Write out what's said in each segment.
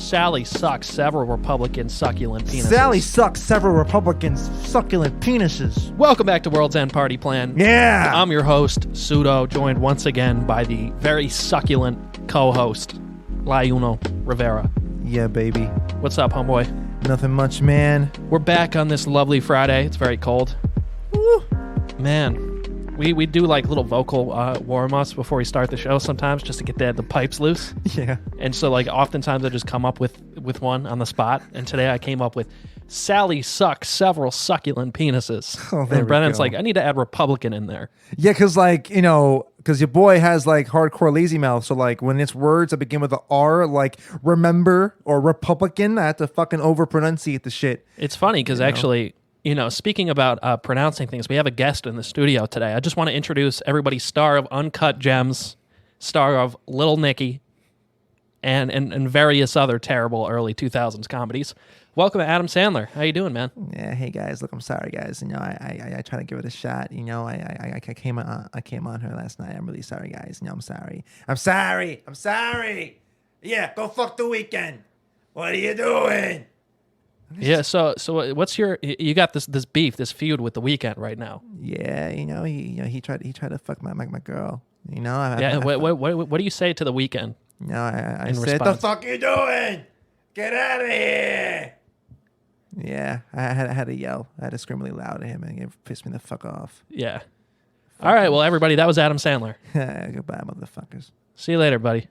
Sally sucks several Republican succulent penises. Sally sucks several Republicans' succulent penises. Welcome back to World's End Party Plan. Yeah. I'm your host, Pseudo, joined once again by the very succulent co-host, Layuno Rivera. Yeah, baby. What's up, homeboy? Nothing much, man. We're back on this lovely Friday. It's very cold. Woo. Man, we do like little vocal warm-ups before we start the show sometimes just to get the pipes loose. Yeah. And so like oftentimes I just come up with one on the spot. And today I came up with Sally sucks several succulent penises. Oh, there and we Brennan's go. like, I need to add Republican in there. Yeah, because like, you know, because your boy has like hardcore lazy mouth. So like when it's words that begin with a R, like remember or Republican, I have to fucking over-pronunciate the shit. It's funny because actually, you know, speaking about pronouncing things, we have a guest in the studio today. I just want to introduce everybody, star of Uncut Gems, star of Little Nicky, and various other terrible early 2000s comedies. Welcome to Adam Sandler. How you doing, man? Yeah, hey guys, look, I'm sorry, guys. You know, I try to give it a shot. You know, I came on her last night. I'm really sorry, guys. You know, I'm sorry. I'm sorry. Yeah, go fuck the weekend. What are you doing? Yeah. So what's you got this beef, this feud with The Weeknd right now? Yeah, he tried to fuck my girl. You know, What do you say to The Weeknd? No, I in said, response? the fuck you doing? Get out of here. Yeah, I had to yell. I had to scream really loud at him, and it pissed me the fuck off. Yeah. All right. Well, everybody, that was Adam Sandler. Goodbye, motherfuckers. See you later, buddy.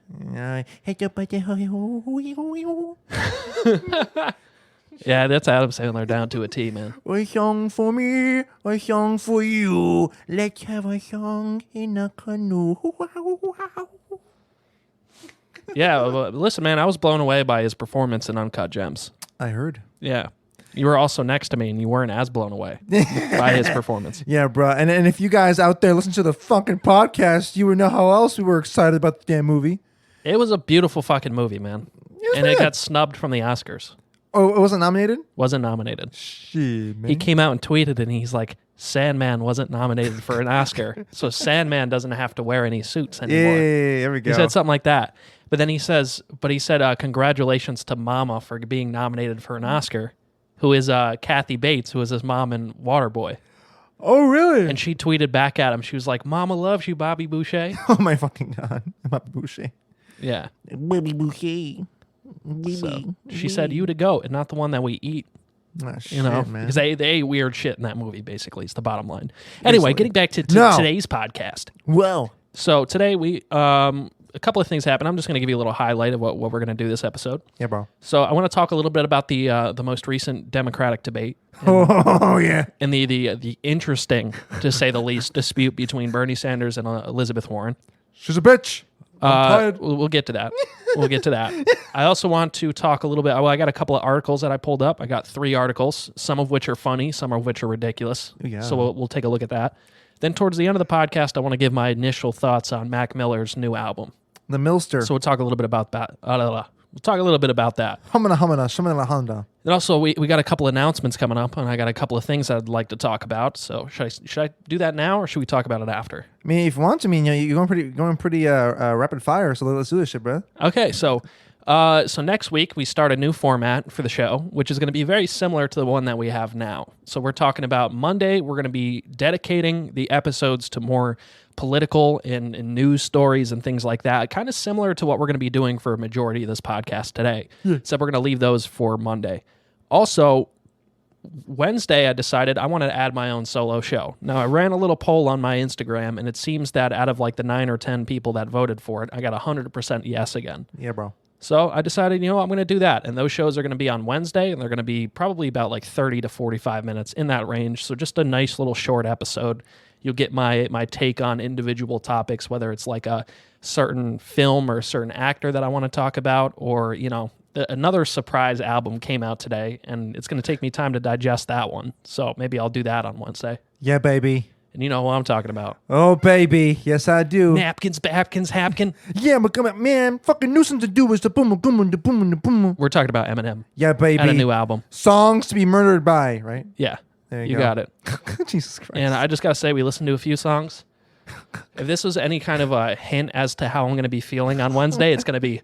Yeah, that's Adam Sandler down to a T, man. A song for me, a song for you. Let's have a song in a canoe. Yeah, well, listen, man, I was blown away by his performance in Uncut Gems. I heard. Yeah. You were also next to me, and you weren't as blown away by his performance. Yeah, bro. And if you guys out there listen to the fucking podcast, you would know how else we were excited about the damn movie. It was a beautiful fucking movie, man. And it got snubbed from the Oscars. Oh, it wasn't nominated? Wasn't nominated. Shit, man. He came out and tweeted, and he's like, Sandman wasn't nominated for an Oscar, so Sandman doesn't have to wear any suits anymore. Yeah, there we go. He said something like that. But then he said, congratulations to Mama for being nominated for an Oscar, who is Kathy Bates, who is his mom in Waterboy. Oh, really? And she tweeted back at him. She was like, Mama loves you, Bobby Boucher. Oh, my fucking God. Bobby Boucher. Yeah. Bobby Boucher. So she said, you to go, and not the one that we eat. Oh, shit, You know, man. because they ate weird shit in that movie, basically, is the bottom line. Anyway, getting back to today's podcast. Well. So today we, a couple of things happened. I'm just going to give you a little highlight of what we're going to do this episode. Yeah, bro. So I want to talk a little bit about the most recent Democratic debate. Oh, yeah. And the interesting, to say the least, dispute between Bernie Sanders and Elizabeth Warren. She's a bitch. I'm tired. We'll get to that. We'll get to that. I also want to talk a little bit. Well, I got a couple of articles that I pulled up. I got 3 articles, some of which are funny, some of which are ridiculous. Yeah. So we'll take a look at that. Then towards the end of the podcast, I want to give my initial thoughts on Mac Miller's new album. The Milster. So we'll talk a little bit about that. We'll talk a little bit about that. Humana, shumana, Honda. And also, we got a couple announcements coming up, and I got a couple of things I'd like to talk about. So should I do that now, or should we talk about it after? I mean, if you want to, you're going pretty rapid fire. So let's do this shit, bro. Okay, so next week we start a new format for the show, which is going to be very similar to the one that we have now. So we're talking about Monday. We're going to be dedicating the episodes to more political and news stories and things like that, kind of similar to what we're going to be doing for a majority of this podcast today. Except we're going to leave those for Monday. Also, Wednesday I decided I wanted to add my own solo show. Now, I ran a little poll on my Instagram, and it seems that out of like the 9 or 10 people that voted for it, I got 100% yes again. Yeah, bro. So I decided, I'm going to do that. And those shows are going to be on Wednesday, and they're going to be probably about like 30 to 45 minutes in that range. So just a nice little short episode. You'll get my take on individual topics, whether it's like a certain film or a certain actor that I want to talk about, or, another surprise album came out today, and it's going to take me time to digest that one. So maybe I'll do that on Wednesday. Yeah, baby. And you know who I'm talking about. Oh, baby. Yes, I do. Napkins, Babkins, Hapkin. Yeah, but come on, man. Fucking nuisance to do is the boom, boom, the boom, the boom. We're talking about Eminem. Yeah, baby. And a new album. Songs to be murdered by, right? Yeah. There you go. got it. Jesus Christ. And I just got to say, we listened to a few songs. If this was any kind of a hint as to how I'm going to be feeling on Wednesday, it's going to be...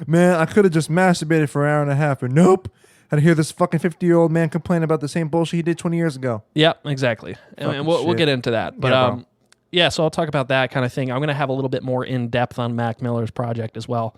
Man, I could have just masturbated for an hour and a half, but nope. Had to hear this fucking 50-year-old man complain about the same bullshit he did 20 years ago. Yep, exactly. And we'll get into that. But Yeah, so I'll talk about that kind of thing. I'm going to have a little bit more in-depth on Mac Miller's project as well.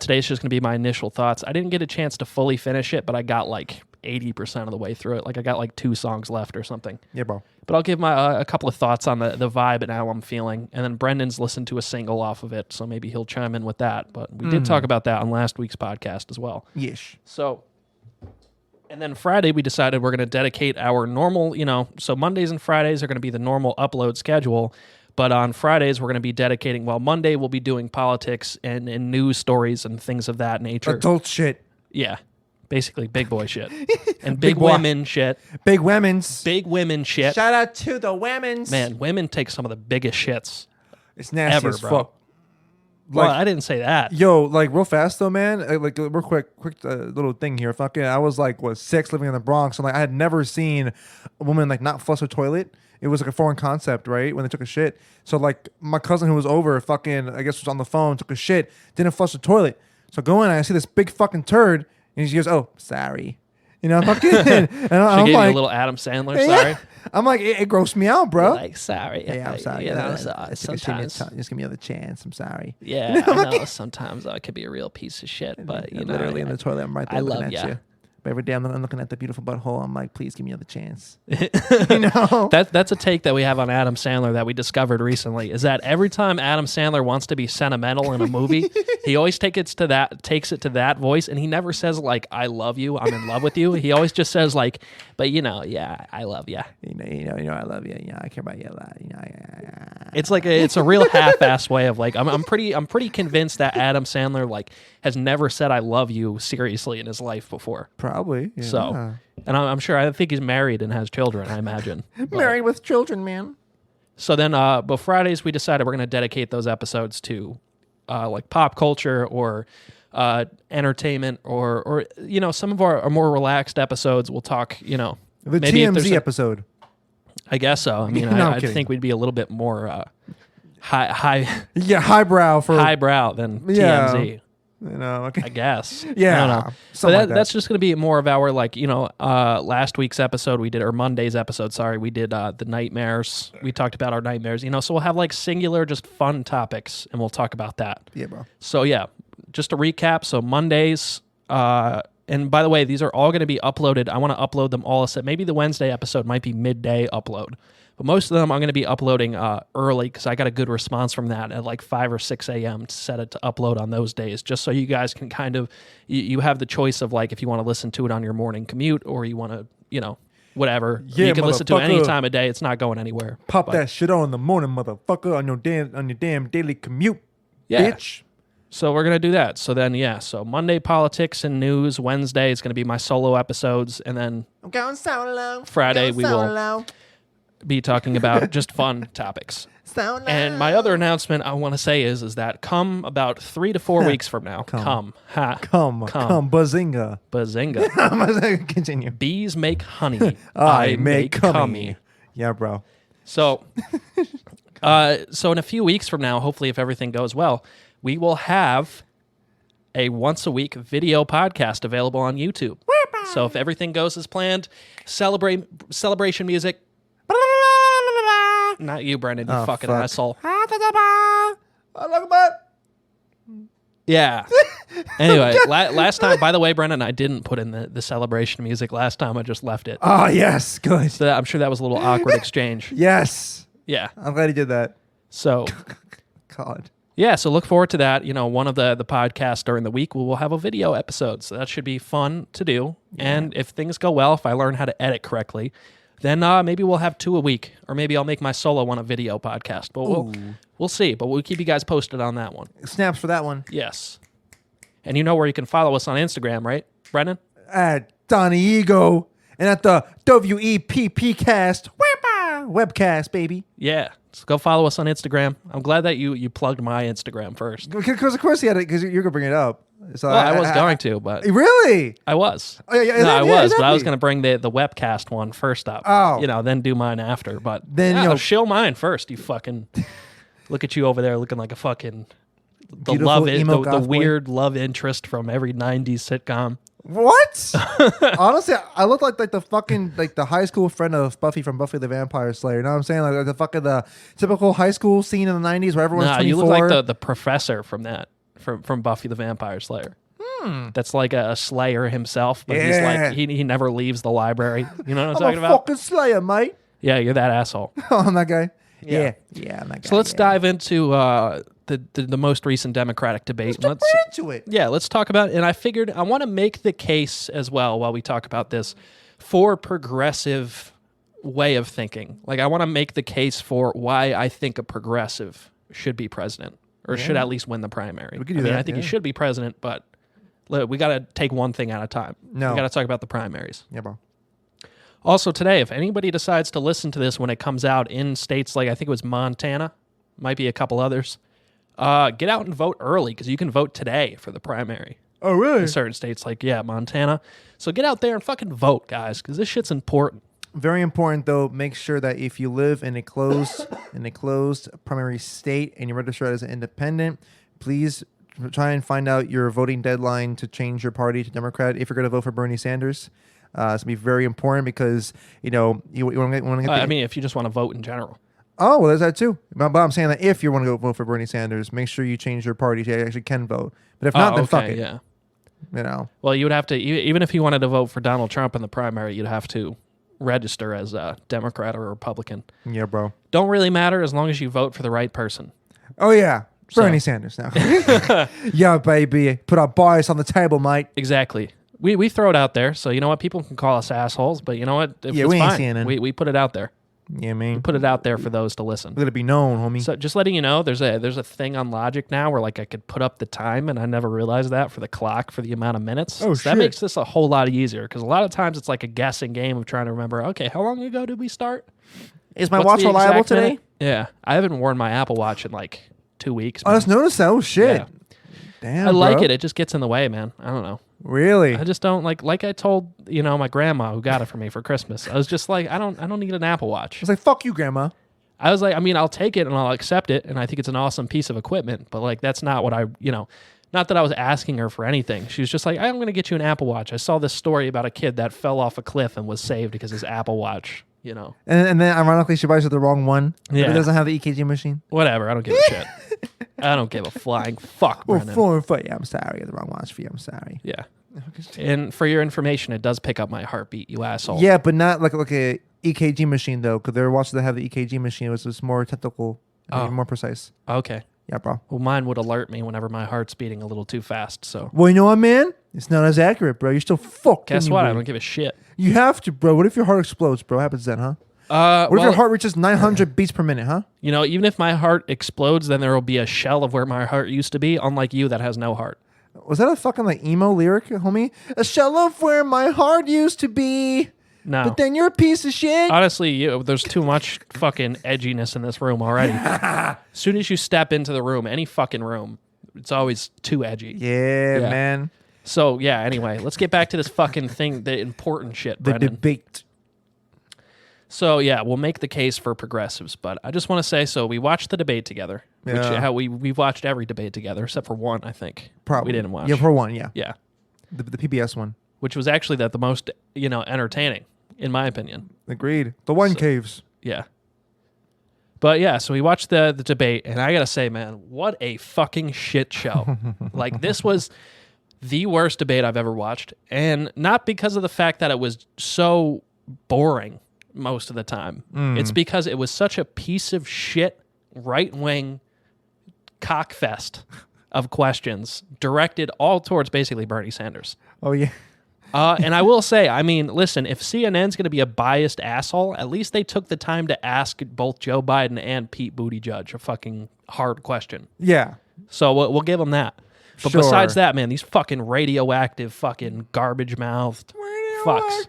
Today's just going to be my initial thoughts. I didn't get a chance to fully finish it, but I got like 80% of the way through it. Like I got like 2 songs left or something. Yeah, bro. But I'll give my a couple of thoughts on the vibe and how I'm feeling. And then Brendan's listened to a single off of it, so maybe he'll chime in with that. But we did talk about that on last week's podcast as well. Yeesh. So... And then Friday, we decided we're going to dedicate our normal, so Mondays and Fridays are going to be the normal upload schedule. But on Fridays, we're going to be dedicating, Monday we'll be doing politics and news stories and things of that nature. Adult shit. Yeah. Basically big boy shit. And Big big boy. women shit. Big women's. Big women shit. Shout out to the women's. Man, women take some of the biggest shits. It's nasty ever, as bro. fuck. Well, I didn't say that. Yo, like real fast though, man. Like real quick little thing here. Fucking, I was like 6 living in the Bronx, and like I had never seen a woman like not flush her toilet. It was like a foreign concept, right? When they took a shit. So like my cousin who was over, fucking, I guess was on the phone, took a shit, didn't flush the toilet. So I go in, and I see this big fucking turd, and she goes, "Oh, sorry." Fucking. And She I'm gave like, you a little Adam Sandler, sorry. I'm like, it grossed me out, bro. Like, sorry. Yeah, I'm sorry. Sometimes. Just give me another chance. I'm sorry. Yeah, I know. Sometimes I could be a real piece of shit, but Literally in the toilet, I'm right there looking love at ya. you. But every day I'm looking at the beautiful butthole. I'm like, please give me another chance. That's a take that we have on Adam Sandler that we discovered recently. Is that every time Adam Sandler wants to be sentimental in a movie, he always takes it to that voice, and he never says like, "I love you, I'm in love with you." He always just says like, "But yeah, I love you." I love you. I care about you a lot. It's like it's a real half-ass way of like I'm pretty convinced that Adam Sandler like has never said "I love you" seriously in his life before. Probably. Yeah. So, and I'm sure, I think he's married and has children, I imagine. Married with children, man. So then, but Fridays we decided we're going to dedicate those episodes to like pop culture or entertainment or some of our more relaxed episodes. We'll talk, the maybe TMZ episode. I guess so. I mean, No, I'm I kidding. think we'd be a little bit more highbrow than TMZ. Okay. I guess. Yeah. I don't know. So that's just going to be more of our last week's episode we did, or Monday's episode, sorry, we did the nightmares. We talked about our nightmares, so we'll have like singular, just fun topics, and we'll talk about that. Yeah, bro. So yeah, just to recap. So Mondays, and by the way, these are all going to be uploaded. I want to upload them all. Maybe the Wednesday episode might be midday upload. But most of them I'm going to be uploading early because I got a good response from that at like 5 or 6 a.m. to set it to upload on those days, just so you guys can kind of, you have the choice of like if you want to listen to it on your morning commute or you want to, whatever. Yeah, you can listen to it any motherfucker. time of day. It's not going anywhere. Pop that shit on in the morning, motherfucker, on your damn daily commute, Yeah. bitch. So we're going to do that. So then, so Monday, politics and news. Wednesday is going to be my solo episodes. And then I'm going solo. Friday we will be talking about just fun topics. And my other announcement I want to say is that come about 3 to 4 weeks from now, come, bazinga. bazinga, Continue. bees make honey, I make cummy. Yeah, bro. So, so in a few weeks from now, hopefully if everything goes well, we will have a once a week video podcast available on YouTube. So if everything goes as planned, celebration music. Not you, Brendan, you fucking asshole. Yeah. Anyway, last time, by the way, Brendan, I didn't put in the celebration music last time. I just left it. Oh, yes. Good. So I'm sure that was a little awkward exchange. Yes. Yeah. I'm glad he did that. So, God. yeah, so look forward to that. One of the podcasts during the week, we will have a video episode. So that should be fun to do. Yeah. And if things go well, if I learn how to edit correctly, then maybe we'll have 2 a week, or maybe I'll make my solo one a video podcast. But we'll see. But we'll keep you guys posted on that one. Snaps for that one. Yes. And you know where you can follow us on Instagram, right, Brendan? At Donnie Ego and at the WEPP cast webcast, baby. Yeah. So go follow us on Instagram. I'm glad that you plugged my Instagram first. Because of course he had it, because you're gonna bring it up. So Well, I was going to, but really, I was. Oh, yeah, No, I was, exactly. but I was going to bring the webcast one first up. Oh. Then do mine after. But Then, show mine first. You fucking look at you over there looking like a fucking the Beautiful emo the goth boy. weird love interest from every 90s sitcom. What? Honestly, I look like the fucking like the high school friend of Buffy from Buffy the Vampire Slayer. You know what I'm saying? Like the fucking the typical high school scene in the 90s where everyone's 24. You look like the professor from from Buffy the Vampire Slayer. That's like a slayer himself, but he's like he never leaves the library. You know what I'm talking about? Fucking Slayer, mate. Yeah, you're that asshole. Oh, I'm that guy. Yeah. Yeah, I'm that guy. So let's dive into the most recent Democratic debate. Let's get into it. Yeah, let's talk about it. And I figured I want to make the case as well while we talk about this for progressive way of thinking. Like I want to make the case for why I think a progressive should be president or should at least win the primary. We could do that, I think he should be president, but we got to take one thing at a time. No. We got to talk about the primaries. Yeah, bro. Also today, if anybody decides to listen to this when it comes out in states like I think it was Montana, might be a couple others, get out and vote early because you can vote today for the primary. Oh, really? In certain states like, Montana. So get out there and fucking vote, guys, because this shit's important. Very important though. Make sure that if you live in a closed primary state and you're registered as an independent, please try and find out your voting deadline to change your party to Democrat if you're going to vote for Bernie Sanders. It's going to be very important because, you want to get I mean, if you just want to vote in general. Oh, well, there's that too. But I'm saying that if you want to go vote for Bernie Sanders, make sure you change your party so you actually can vote. But if not, then fuck it. Yeah. Well, you would have to, even if you wanted to vote for Donald Trump in the primary, you'd have to register as a Democrat or a Republican. Yeah, bro. Don't really matter as long as you vote for the right person. Oh, yeah. Bernie Sanders now. Yeah, baby. Put our bias on the table, mate. Exactly. We throw it out there, so you know what? People can call us assholes, but you know what? We it's ain't fine. CNN. We put it out there. Yeah, man. We put it out there for those to listen. Let it be known, homie. So just letting you know, there's a thing on Logic now where like I could put up the time, and I never realized that for the clock for the amount of minutes. Oh, so that makes this a whole lot easier because a lot of times it's like a guessing game of trying to remember. Okay, how long ago did we start? Is my What's watch the reliable exact today? minute? Yeah, I haven't worn my Apple Watch in like 2 weeks. I just noticed that. Oh, shit. Yeah. Damn, I like bro. it. It just gets in the way, man. I don't know. Really? I just don't like I told, my grandma who got it for me for Christmas. I was just like, I don't need an Apple Watch. I was like, fuck you, Grandma. I was like, I mean, I'll take it and I'll accept it, and I think it's an awesome piece of equipment, but like that's not what not that I was asking her for anything. She was just like, I'm going to get you an Apple Watch. I saw this story about a kid that fell off a cliff and was saved because his Apple Watch, And then ironically she buys the wrong one. Yeah. It doesn't have the EKG machine. Whatever, I don't give a shit. I don't give a flying fuck, Oh, Brennan. yeah, I'm sorry. I got the wrong watch for you. I'm sorry. Yeah. And for your information, it does pick up my heartbeat, you asshole. Yeah, but not like a EKG machine though, because there are watches that have the EKG machine, which is more technical and more precise. Okay. Yeah, bro. Well, mine would alert me whenever my heart's beating a little too fast, so. Well, you know what, man? It's not as accurate, bro. You're still fucked. Guess what? I don't give a shit. You have to, bro. What if your heart explodes, bro? What happens then, huh? What if your heart reaches 900 beats per minute, huh? Even if my heart explodes, then there will be a shell of where my heart used to be, unlike you that has no heart. Was that a fucking like emo lyric, homie? A shell of where my heart used to be. No. But then you're a piece of shit. Honestly, there's too much fucking edginess in this room already. As soon as you step into the room, any fucking room, it's always too edgy. Yeah, man. So, anyway, let's get back to this fucking thing, the important shit, The Brendan. debate. So, we'll make the case for progressives, but I just want to say, so we watched the debate together. Yeah. We've watched every debate together, except for one, I think. Probably. We didn't watch. Yeah, for one, yeah. Yeah. The PBS one. Which was actually the most, entertaining, in my opinion. Agreed. The one caves. Yeah. But so we watched the debate, and I gotta say, man, what a fucking shit show. Like, this was the worst debate I've ever watched, and not because of the fact that it was so boring most of the time. It's because it was such a piece of shit, right-wing cockfest of questions directed all towards basically Bernie Sanders. Oh, yeah. And I will say, I mean, listen, if CNN's going to be a biased asshole, at least they took the time to ask both Joe Biden and Pete Buttigieg a fucking hard question. Yeah. So we'll give them that. But Sure. besides that, man, these fucking radioactive fucking garbage-mouthed fucks.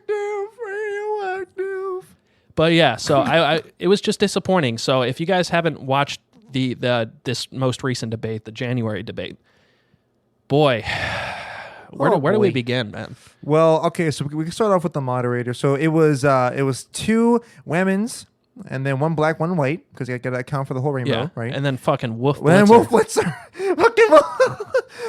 Radioactive. But so I it was just disappointing. So if you guys haven't watched this most recent debate, the January debate, boy, where do we begin, man? Well, okay, so we can start off with the moderator. So it was two women's and then one black, one white, because you got to account for the whole rainbow, right? And then fucking Wolf Then Blitzer. Wolf Blitzer. Fucking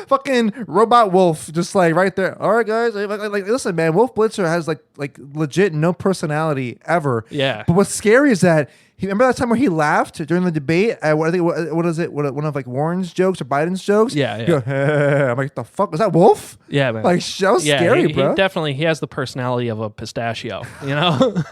fucking robot Wolf, just like right there. All right, guys. Like, listen, man. Wolf Blitzer has like legit no personality ever. Yeah. But what's scary is that remember that time where he laughed during the debate? What is it? One of like Warren's jokes or Biden's jokes? Yeah. He goes, hey. I'm like, the fuck was that Wolf? Yeah, man. Like that was scary, bro. He has the personality of a pistachio. You know.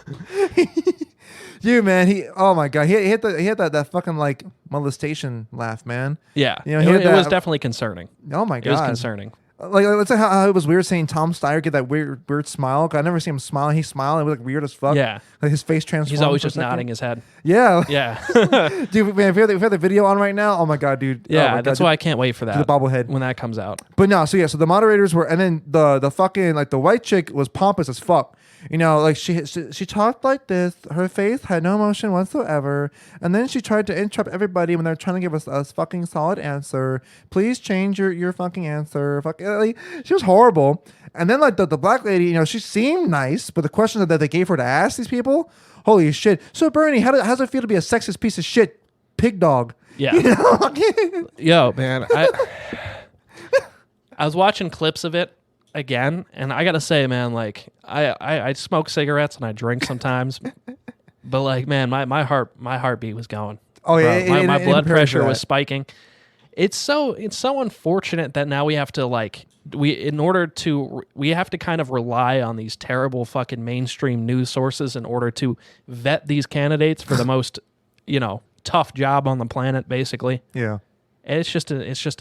Dude, man, oh my god, he hit that fucking like molestation laugh, man. Yeah, you know, it was definitely concerning. Oh my god, it was concerning. Like let's say how it was weird seeing Tom Steyer get that weird smile. I never see him smile. He smiled. It was like weird as fuck. Yeah, like his face transformed. He's always just nodding his head. Yeah, yeah. Dude, man, if you have the video on right now, oh my god, dude. Yeah, oh that's why I can't wait for that. The bobblehead when that comes out. But no, so the moderators were, and then the fucking like the white chick was pompous as fuck. You know, like she talked like this. Her face had no emotion whatsoever. And then she tried to interrupt everybody when they're trying to give us a fucking solid answer. Please change your fucking answer. Like, she was horrible. And then like the black lady, you know, she seemed nice, but the questions that they gave her to ask these people, holy shit. So Bernie, how does it feel to be a sexist piece of shit pig dog? Yeah. You know? Yo, man, I was watching clips of it again, and I gotta say, man, like I smoke cigarettes and I drink sometimes, but like, man, my heartbeat was going. Oh yeah, my blood pressure was spiking. It's so unfortunate that now we have to we have to kind of rely on these terrible fucking mainstream news sources in order to vet these candidates for the most, tough job on the planet, basically. Yeah. It's just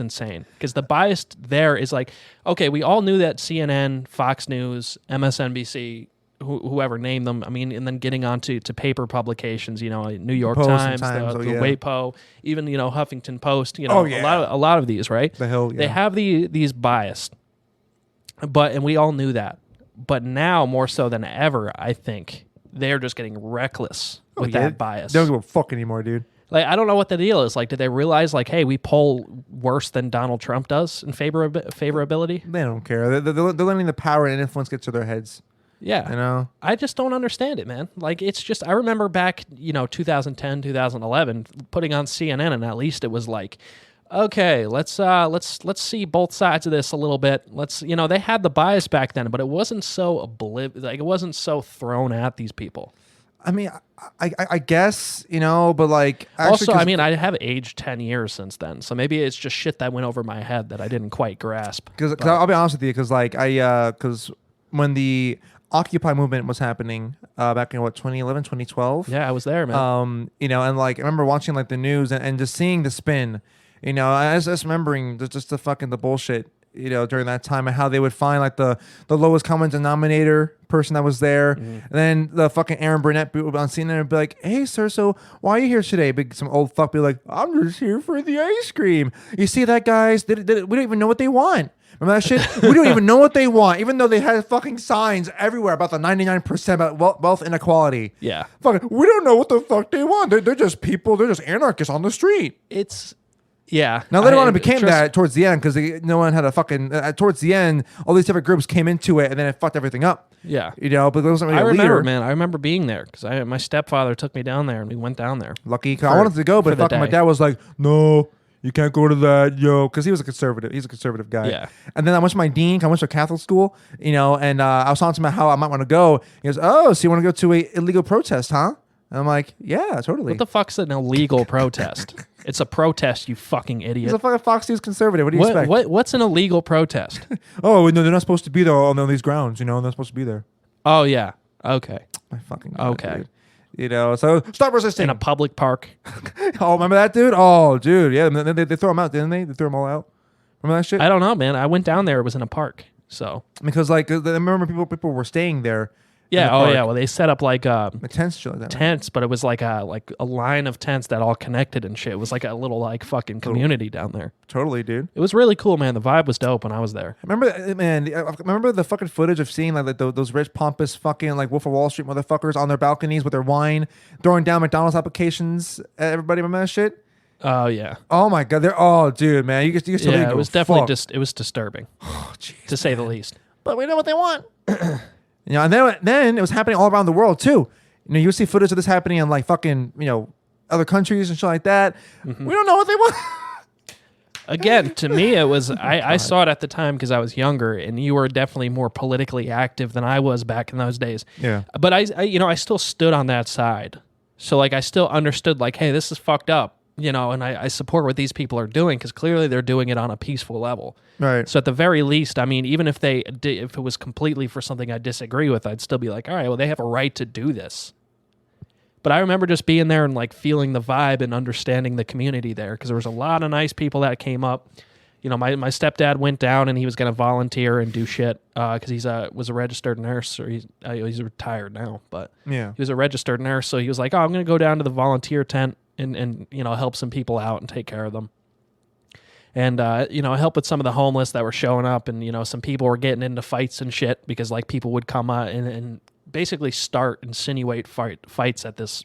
insane because the bias there is like, okay, we all knew that CNN, Fox News, MSNBC, whoever named them. I mean, and then getting onto paper publications, New York Times, the WAPO, even Huffington Post. A lot of these, right? The Hill. Yeah. They have these bias, and we all knew that. But now more so than ever, I think they're just getting reckless with that bias. They don't give a fuck anymore, dude. Like, I don't know what the deal is. Like, did they realize, like, hey, we poll worse than Donald Trump does in favorability? They don't care. They're letting the power and influence get to their heads. Yeah. I just don't understand it, man. Like, it's just, I remember back, 2010, 2011, putting on CNN, and at least it was like, okay, let's see both sides of this a little bit. They had the bias back then, but it wasn't so it wasn't so thrown at these people. I mean, I guess, but like... Actually, also, I mean, I have aged 10 years since then, so maybe it's just shit that went over my head that I didn't quite grasp. Because I'll be honest with you, because when the Occupy movement was happening back in, 2011, 2012? Yeah, I was there, man. And like, I remember watching like the news and just seeing the spin, I was just remembering just the bullshit, during that time, and how they would find like the lowest common denominator person that was there. And then the fucking Aaron Burnett would on CNN and be like, hey sir, so why are you here today? Some old fuck be like, I'm just here for the ice cream. You see that, guys? We don't even know what they want. Remember that shit? We don't even know what they want, even though they had fucking signs everywhere about the 99% about wealth inequality. Yeah. Fucking, we don't know what the fuck they want. They're just people. They're just anarchists on the street. Yeah. Now later on it became that towards the end because no one had a fucking towards the end all these different groups came into it and then it fucked everything up. Yeah. But there wasn't really I a remember, leader. man. I remember being there because my stepfather took me down there and we went down there. Lucky, cause I wanted to go, but fucking my dad was like, no, you can't go to that, because he was a conservative. He's a conservative guy. Yeah. And then I went to my dean. I went to a Catholic school, and I was talking to him about how I might want to go. He goes, oh, so you want to go to a illegal protest, huh? And I'm like, yeah, totally. What the fuck's an illegal protest? It's a protest, you fucking idiot. He's a fucking Fox News conservative. What do you expect? What's an illegal protest? Oh, no, they're not supposed to be there on these grounds, they're not supposed to be there. Oh, yeah. Okay. My fucking God, okay. Dude. So stop resisting. In a public park. Oh, remember that, dude? Oh, dude. Yeah, they throw them out, didn't they? They threw them all out. Remember that shit? I don't know, man. I went down there. It was in a park. So because I remember people were staying there. Yeah. Oh, yeah. Well, they set up like tents, like that, tents, but it was like a line of tents that all connected and shit. It was like a little fucking community down there. Totally, dude. It was really cool, man. The vibe was dope when I was there. I remember the fucking footage of seeing like those rich, pompous fucking like Wolf of Wall Street motherfuckers on their balconies with their wine, throwing down McDonald's applications at everybody. Remember that shit? Oh yeah. Oh my God. Dude, man. You still it was definitely it was disturbing. Oh, jeez, to say the least. But we know what they want. And then it was happening all around the world too. You see footage of this happening in like fucking, other countries and shit like that. Mm-hmm. We don't know what they want. again, to me, it was, I saw it at the time because I was younger, and you were definitely more politically active than I was back in those days. Yeah. But I still stood on that side. So like, I still understood like, hey, this is fucked up, and I support what these people are doing because clearly they're doing it on a peaceful level. Right. So at the very least, I mean, even if if it was completely for something I disagree with, I'd still be like, all right, well, they have a right to do this. But I remember just being there and like feeling the vibe and understanding the community there because there was a lot of nice people that came up. My stepdad went down and he was going to volunteer and do shit because he was a registered nurse, or he's retired now, but Yeah. he was a registered nurse. So he was like, oh, I'm going to go down to the volunteer tent and help some people out and take care of them. And, help with some of the homeless that were showing up. And, some people were getting into fights and shit because, like, people would come and basically insinuate fights at this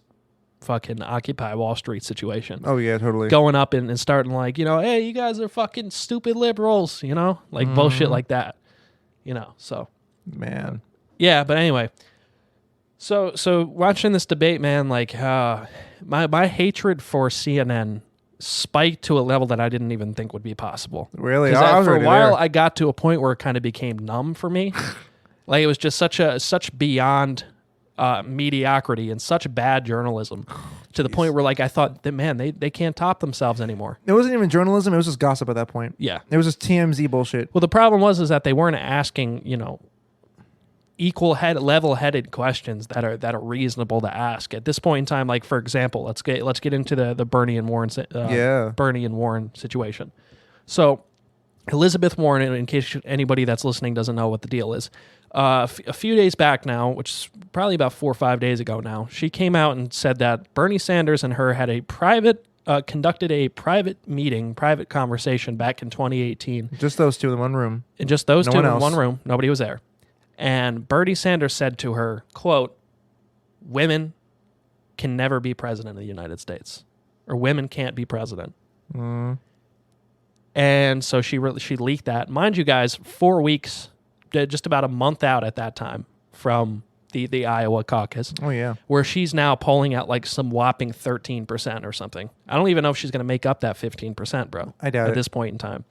fucking Occupy Wall Street situation. Oh, yeah, totally. Going up and starting, like, hey, you guys are fucking stupid liberals, like bullshit like that, so. Man. Yeah, but anyway. So watching this debate, man, like, my hatred for CNN spiked to a level that I didn't even think would be possible. Really? Because for a while, there. I got to a point where it kind of became numb for me. Like, it was just such beyond mediocrity and such bad journalism to the point where, like, I thought that, man, they can't top themselves anymore. It wasn't even journalism. It was just gossip at that point. Yeah. It was just TMZ bullshit. Well, the problem is that they weren't asking, level-headed questions that are reasonable to ask at this point in time. Like, for example, let's get into the Bernie and Warren situation. So Elizabeth Warren, in case anybody that's listening doesn't know what the deal is, a few days back now, which is probably about 4 or 5 days ago now, she came out and said that Bernie Sanders and her had conducted a private conversation back in 2018. Just those two in one room. And just those No two one in else. one room. Nobody was there. And Bernie Sanders said to her, quote, women can never be president of the United States, or women can't be president. And so she leaked that. Mind you guys, 4 weeks, just about a month out at that time from the Iowa caucus. Oh, yeah. Where she's now polling at like some whopping 13% or something. I don't even know if she's going to make up that 15%, bro. I doubt at it. this point in time.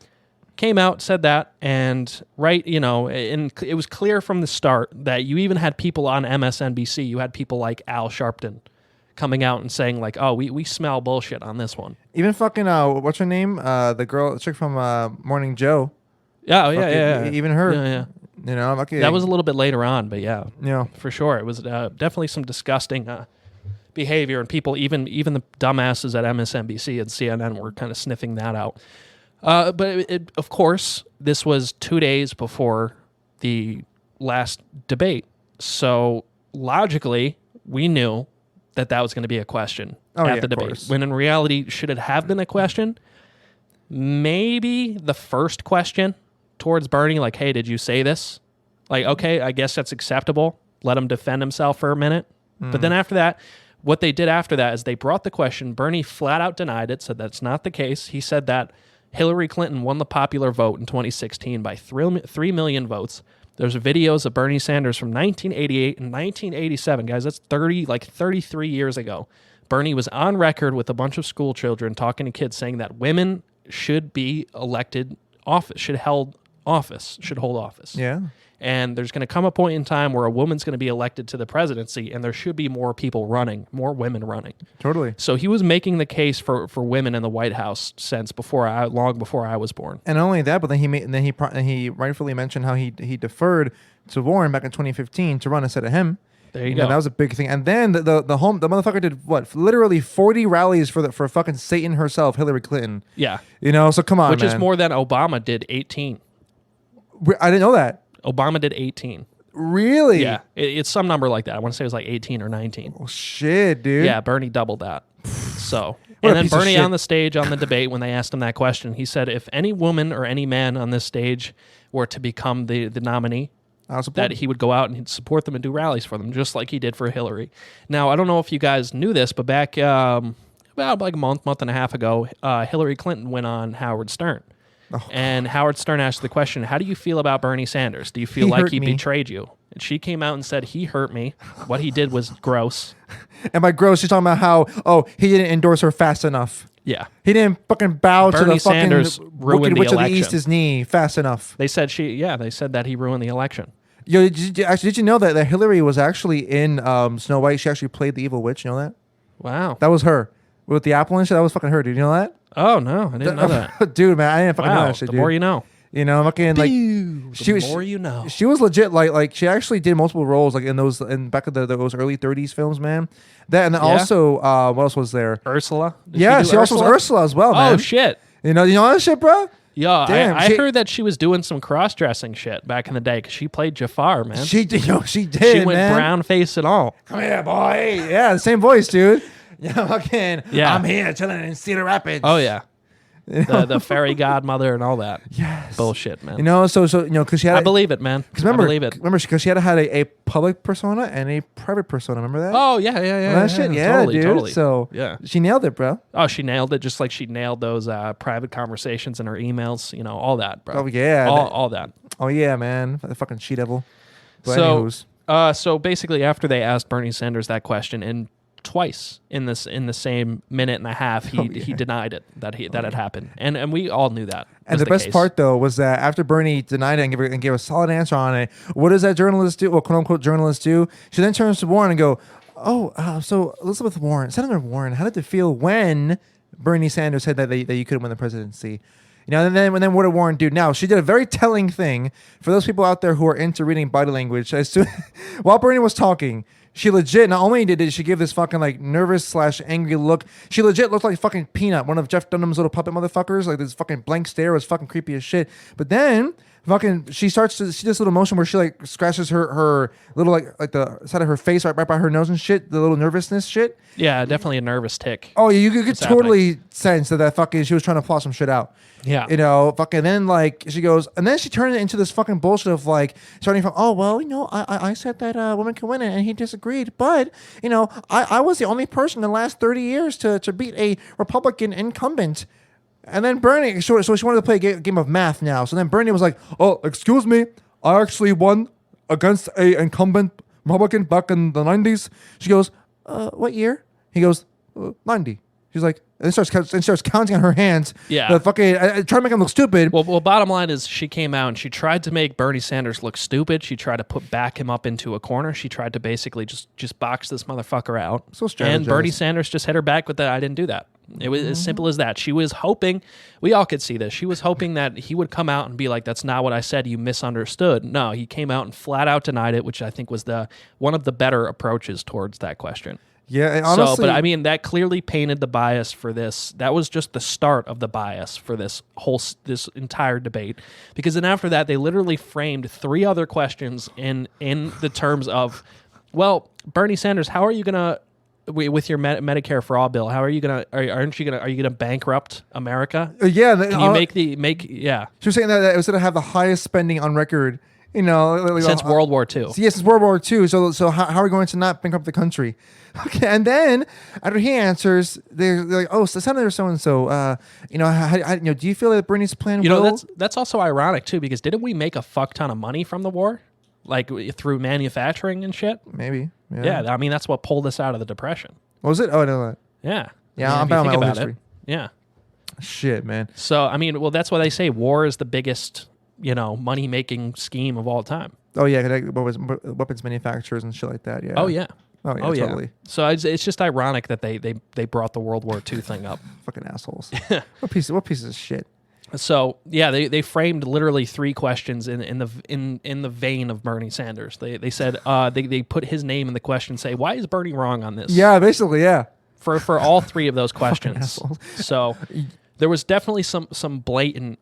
Came out, said that, and and it was clear from the start that you even had people on MSNBC. You had people like Al Sharpton coming out and saying like, "Oh, we smell bullshit on this one." Even fucking what's her name? The chick from Morning Joe. Yeah, yeah. Even her. Yeah. Okay. That was a little bit later on, but yeah, for sure, it was definitely some disgusting behavior, and people, even the dumbasses at MSNBC and CNN, were kind of sniffing that out. But of course, this was 2 days before the last debate. So logically, we knew that was going to be a question at the debate. When in reality, should it have been a question? Maybe the first question towards Bernie, like, hey, did you say this? Like, okay, I guess that's acceptable. Let him defend himself for a minute. But then after that, what they did after that is they brought the question. Bernie flat out denied it, said that's not the case. He said that Hillary Clinton won the popular vote in 2016 by 3 million votes. There's videos of Bernie Sanders from 1988 and 1987. Guys, that's 33 years ago. Bernie was on record with a bunch of school children talking to kids saying that women should be elected office, should hold office. Yeah. And there's going to come a point in time where a woman's going to be elected to the presidency, and there should be more people running, more women running. Totally. So he was making the case for women in the White House since long before I was born. And not only that, but then he rightfully mentioned how he deferred to Warren back in 2015 to run instead of him. There you go. That was a big thing. And then the motherfucker did what? Literally 40 rallies for fucking Satan herself, Hillary Clinton. Yeah. So come on, Which man. is more than Obama did 18. I didn't know that. Obama did 18. Really? Yeah. It's some number like that. I want to say it was like 18 or 19. Oh, shit, dude. Yeah, Bernie doubled that. So, What a and then piece of Bernie shit. on the stage on the debate, when they asked him that question, he said, if any woman or any man on this stage were to become the nominee, that he would go out and he'd support them and do rallies for them, just like he did for Hillary. Now, I don't know if you guys knew this, but back about like a month and a half ago, Hillary Clinton went on Howard Stern. Oh. And Howard Stern asked the question, how do you feel about Bernie Sanders? Do you feel like he betrayed you? And she came out and said, he hurt me. What he did was gross. And by gross, she's talking about how, he didn't endorse her fast enough. Yeah. He didn't fucking bow to Bernie the fucking Sanders ruined Wicked the Witch of the election. East his knee fast enough. They said they said that he ruined the election. Yo, did you know that Hillary was actually in Snow White? She actually played the evil witch. You know that? Wow. That was her with the apple and shit. That was fucking her. Did you know that? Oh no, I didn't know that. Dude, man, I didn't fucking know Wow. that shit, The dude. more you know. You know, fucking like The more you know. She was legit like she actually did multiple roles like in back of those early 30s films, man. That and then Yeah. also what else was there? Ursula. Did Yeah, do she also was Ursula as well, man. Oh shit. You know that shit, bro? Yeah, Damn, I she- heard that she was doing some cross-dressing shit back in the day because she played Jafar, man. She did, she did. She went man. brown face and all. Come here, boy. Yeah, the same voice, dude. Yeah, fucking. Yeah. I'm here chilling in Cedar Rapids. Oh yeah, the fairy godmother and all that. Yes. Bullshit, man. You know, so you know, because she had. I believe it, man. Because remember, I believe it. because she had a public persona and a private persona. Remember that? Oh yeah. That shit. Yeah, totally, dude. Totally. So yeah. she nailed it, bro. Oh, she nailed it, just like she nailed those private conversations in her emails. You know, all that, bro. Oh yeah. all that. Oh yeah, man. The fucking she devil. But So, anywho's. so basically, after they asked Bernie Sanders that question, and twice in the same minute and a half, he denied it that had happened, and we all knew that. And was the best case. part though was that after Bernie denied it and gave a solid answer on it, what does that journalist do? Well, quote unquote journalist do? She then turns to Warren and go, "Oh, so Elizabeth Warren, Senator Warren, how did it feel when Bernie Sanders said that you couldn't win the presidency?" You know, and then what did Warren do? Now, she did a very telling thing for those people out there who are into reading body language. As soon, while Bernie was talking, she legit, not only did she give this fucking like nervous / angry look, she legit looked like fucking Peanut, one of Jeff Dunham's little puppet motherfuckers. Like this fucking blank stare was fucking creepy as shit. But then fucking she does this little motion where she like scratches her little like the side of her face right by her nose and shit, the little nervousness shit. Yeah, definitely a nervous tick. Oh, you could What's totally sense that fucking she was trying to plot some shit out. Yeah. You know, fucking then like she goes, and then she turned it into this fucking bullshit of like starting from, oh well, you know, I said that women can win it, and he disagreed, but you know, I was the only person in the last 30 years to beat a Republican incumbent. And then Bernie, so she wanted to play a game of math now. So then Bernie was like, oh, excuse me, I actually won against a incumbent Republican back in the 90s. She goes, what year? He goes, 90. She's like, and starts counting on her hands. Yeah. The fucking trying to make him look stupid. Well, bottom line is she came out and she tried to make Bernie Sanders look stupid. She tried to back him up into a corner. She tried to basically just box this motherfucker out. So and Bernie strategized. Sanders just hit her back with that. I didn't do that. It was as simple as that. She was hoping, we all could see this. She was hoping that he would come out and be like, "That's not what I said. You misunderstood." No, he came out and flat out denied it, which I think was one of the better approaches towards that question. Yeah, and honestly, But I mean, that clearly painted the bias for this. That was just the start of the bias for this entire debate, because then after that, they literally framed 3 other questions in the terms of, well, Bernie Sanders, how are you gonna with your Medicare for All bill? How are you gonna? Are you gonna bankrupt America? yeah, Can you yeah She was saying that it was going to have the highest spending on record. You know, like, since World War II? Yes, since World War II. So how are we going to not bankrupt the country? Okay, and then after he answers, they're like, "Oh, so Senator so and so, you know, do you feel that Bernie's plan You will?" know, that's also ironic too, because didn't we make a fuck ton of money from the war, like through manufacturing and shit? Maybe. Yeah, I mean that's what pulled us out of the Depression. What was it? Oh, no. Yeah, Yeah, I I'm mean, if about you my think old about history. it. Yeah. Shit, man. So I mean, well, that's why they say war is the biggest, money making scheme of all time. Oh yeah, weapons manufacturers and shit like that. Yeah. Oh yeah. Oh yeah. Totally. So it's just ironic that they brought the World War II thing up. Fucking assholes. What pieces of shit. So yeah, they framed literally 3 questions in the vein of Bernie Sanders. They said they put his name in the question, say, why is Bernie wrong on this? Yeah, basically, yeah. For all 3 of those questions. assholes. So there was definitely some blatant.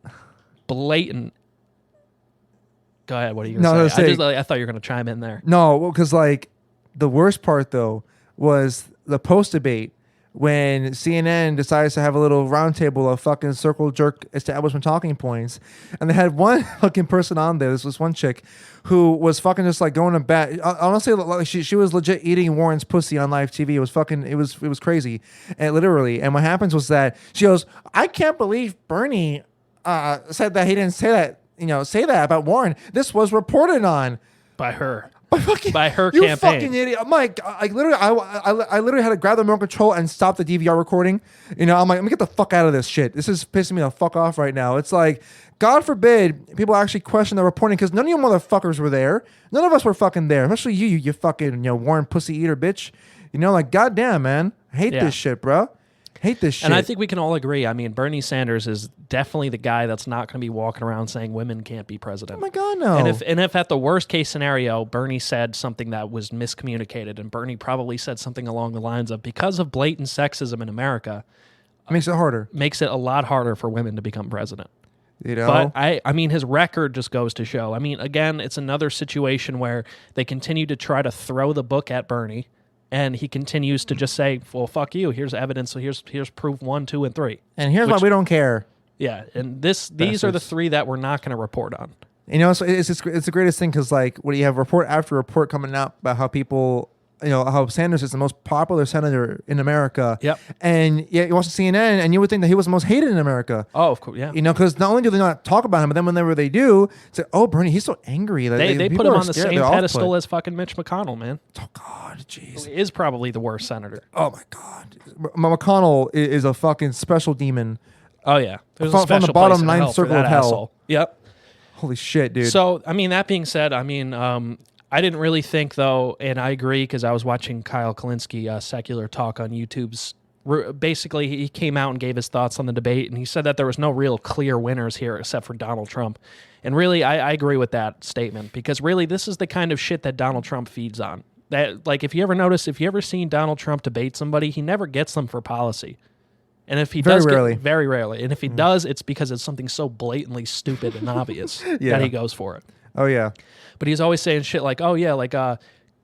Go ahead. What are you gonna say? I thought you were gonna chime in there. No, because like the worst part though was the post debate when CNN decides to have a little roundtable of fucking circle jerk establishment talking points, and they had one fucking person on there. This was one chick who was fucking just like going to bat. Honestly, like she was legit eating Warren's pussy on live TV. It was fucking it was crazy, and literally. And what happens was that she goes, "I can't believe Bernie said that he didn't say that." Say that about Warren. This was reported on By her. by her you campaign. fucking idiot, Mike. I literally had to grab the remote control and stop the DVR recording. You know, I'm like, let me get the fuck out of this shit. This is pissing me the fuck off right now. It's like, God forbid people actually question the reporting because none of you motherfuckers were there. None of us were fucking there, especially you fucking Warren pussy eater bitch. You know, like goddamn, man, I hate this shit, bro. Hate this shit. And I think we can all agree. I mean, Bernie Sanders is definitely the guy that's not going to be walking around saying women can't be president. Oh my God, no. And if at the worst case scenario, Bernie said something that was miscommunicated, and Bernie probably said something along the lines of, because of blatant sexism in America, makes it harder. Makes it a lot harder for women to become president. You know? But I mean, his record just goes to show. I mean, again, it's another situation where they continue to try to throw the book at Bernie. And he continues to just say, well, fuck you. Here's evidence. So here's proof 1, 2, and 3. And here's why we don't care. Yeah. And these are the 3 that we're not going to report on. You know, so it's the greatest thing because, like, when you have report after report coming out about how people, you know, how Sanders is the most popular senator in America. Yep. And yet you watch CNN and you would think that he was the most hated in America. Oh, of course, yeah. You know, because not only do they not talk about him, but then whenever they do, it's like, oh, Bernie, he's so angry. They put him on the same pedestal as fucking Mitch McConnell, man. Oh, God, jeez. He is probably the worst senator. Oh, my God. McConnell is a fucking special demon. Oh, yeah. There's from a special the bottom place in 9th hell for circle that of hell. asshole. Yep. Holy shit, dude. So, I mean, that being said, I mean, I didn't really think, though, and I agree because I was watching Kyle Kalinske, Secular Talk on YouTube's. Basically, he came out and gave his thoughts on the debate, and he said that there was no real clear winners here except for Donald Trump. And really, I agree with that statement because really, this is the kind of shit that Donald Trump feeds on. That, like, if you ever seen Donald Trump debate somebody, he never gets them for policy. And if he very does, rarely. Very rarely. And if he does, it's because it's something so blatantly stupid and obvious that he goes for it. Oh, yeah. But he's always saying shit like, oh, yeah, like,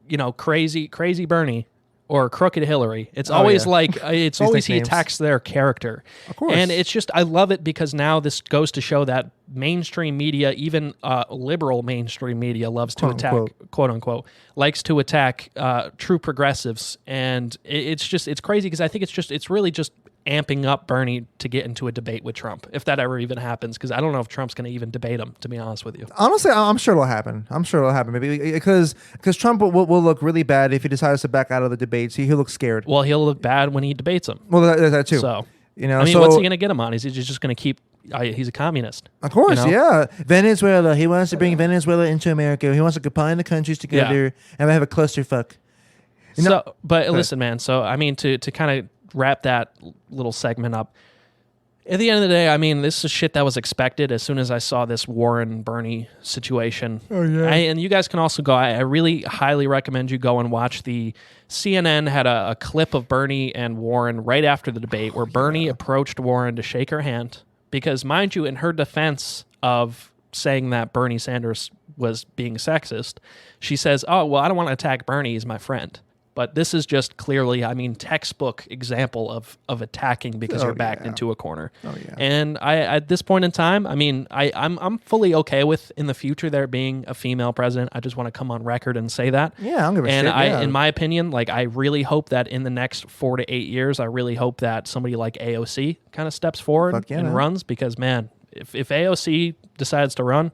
you know, crazy Bernie or crooked Hillary. It's always like, it's always he attacks their character. Of course. And it's just, I love it because now this goes to show that mainstream media, even liberal mainstream media, loves to attack, quote unquote, likes to attack true progressives. And it's crazy because I think it's really just amping up Bernie to get into a debate with Trump, if that ever even happens, because I don't know if Trump's going to even debate him, to be honest with you. Honestly, I'm sure it'll happen. Maybe because Trump will look really bad if he decides to back out of the debates. He'll look scared. Well, he'll look bad when he debates him. Well, that too. So, you know, I mean, what's he going to get him on? Is he just going to keep... he's a communist. Of course, you know? yeah. Venezuela. He wants to bring Venezuela into America. He wants to combine the countries together and have a clusterfuck. Listen, man. So, I mean, to kind of wrap that little segment up, at the end of the day, I mean, this is shit that was expected as soon as I saw this Warren-Bernie situation. Oh, yeah. And you guys can also go, I really highly recommend you go and watch the CNN had a clip of Bernie and Warren right after the debate where Bernie approached Warren to shake her hand because, mind you, in her defense of saying that Bernie Sanders was being sexist, she says, oh, well, I don't want to attack Bernie, he's my friend. But this is just clearly, I mean, textbook example of attacking because you're backed into a corner. Oh, yeah. And I, at this point in time, I mean, I'm fully okay with in the future there being a female president. I just want to come on record and say that. Yeah, I don't give a shit. And in my opinion, like, I really hope that in the next 4 to 8 years, I really hope that somebody like AOC kind of steps forward and runs because, man, if AOC decides to run,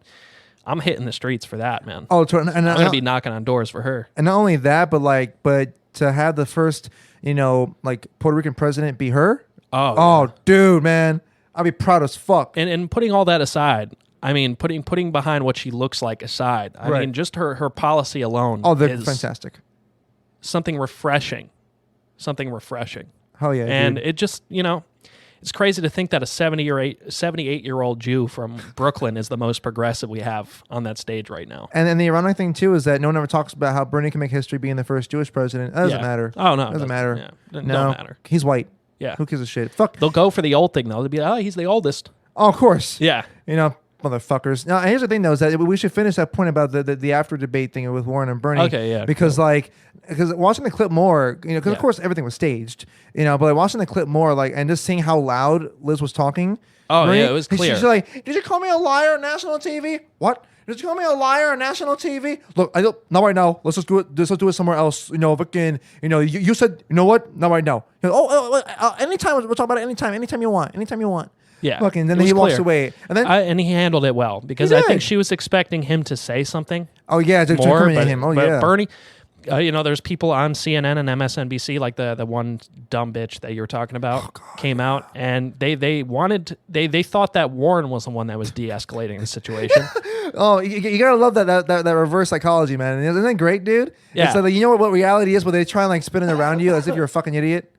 I'm hitting the streets for that, man. Oh, and I'm gonna be knocking on doors for her. And not only that, but to have the first, like Puerto Rican president be her. Oh, dude, man, I'll be proud as fuck. And putting all that aside, I mean, putting behind what she looks like aside, I mean, just her policy alone. Oh, they're fantastic. Something refreshing. Hell yeah, and dude. it just it's crazy to think that a 78-year-old Jew from Brooklyn is the most progressive we have on that stage right now. And the ironic thing, too, is that no one ever talks about how Bernie can make history being the first Jewish president. That doesn't matter. Oh, no. It doesn't matter. Yeah. No, don't matter. He's white. Yeah. Who gives a shit? Fuck. They'll go for the old thing, though. They'll be like, he's the oldest. Oh, of course. Yeah. Motherfuckers. Now, here's the thing, though, is that we should finish that point about the after debate thing with Warren and Bernie. Okay, yeah. Because, because watching the clip more, because, of course, everything was staged, but watching the clip more, and just seeing how loud Liz was talking. Oh, Bernie, yeah, it was clear. She's like, did you call me a liar on national TV? What? Did you call me a liar on national TV? Look, I don't, not right now. Let's just do it. Let's do it somewhere else. Fucking, you said, you know what? Not right now. Anytime. We'll talk about it anytime. Anytime you want. Yeah. Fucking, then It he was walks clear. away. And then, And he handled it well because He I did. think she was expecting him to say something oh, yeah, to more. incriminate But, him. Oh, but yeah. Bernie, there's people on CNN and MSNBC, like the one dumb bitch that you were talking about, came out and they thought that Warren was the one that was de-escalating the situation. Oh, you gotta love that reverse psychology, man. Isn't that great, dude? Yeah. It's like, you know what reality is, where they try and like spin it around you as if you're a fucking idiot.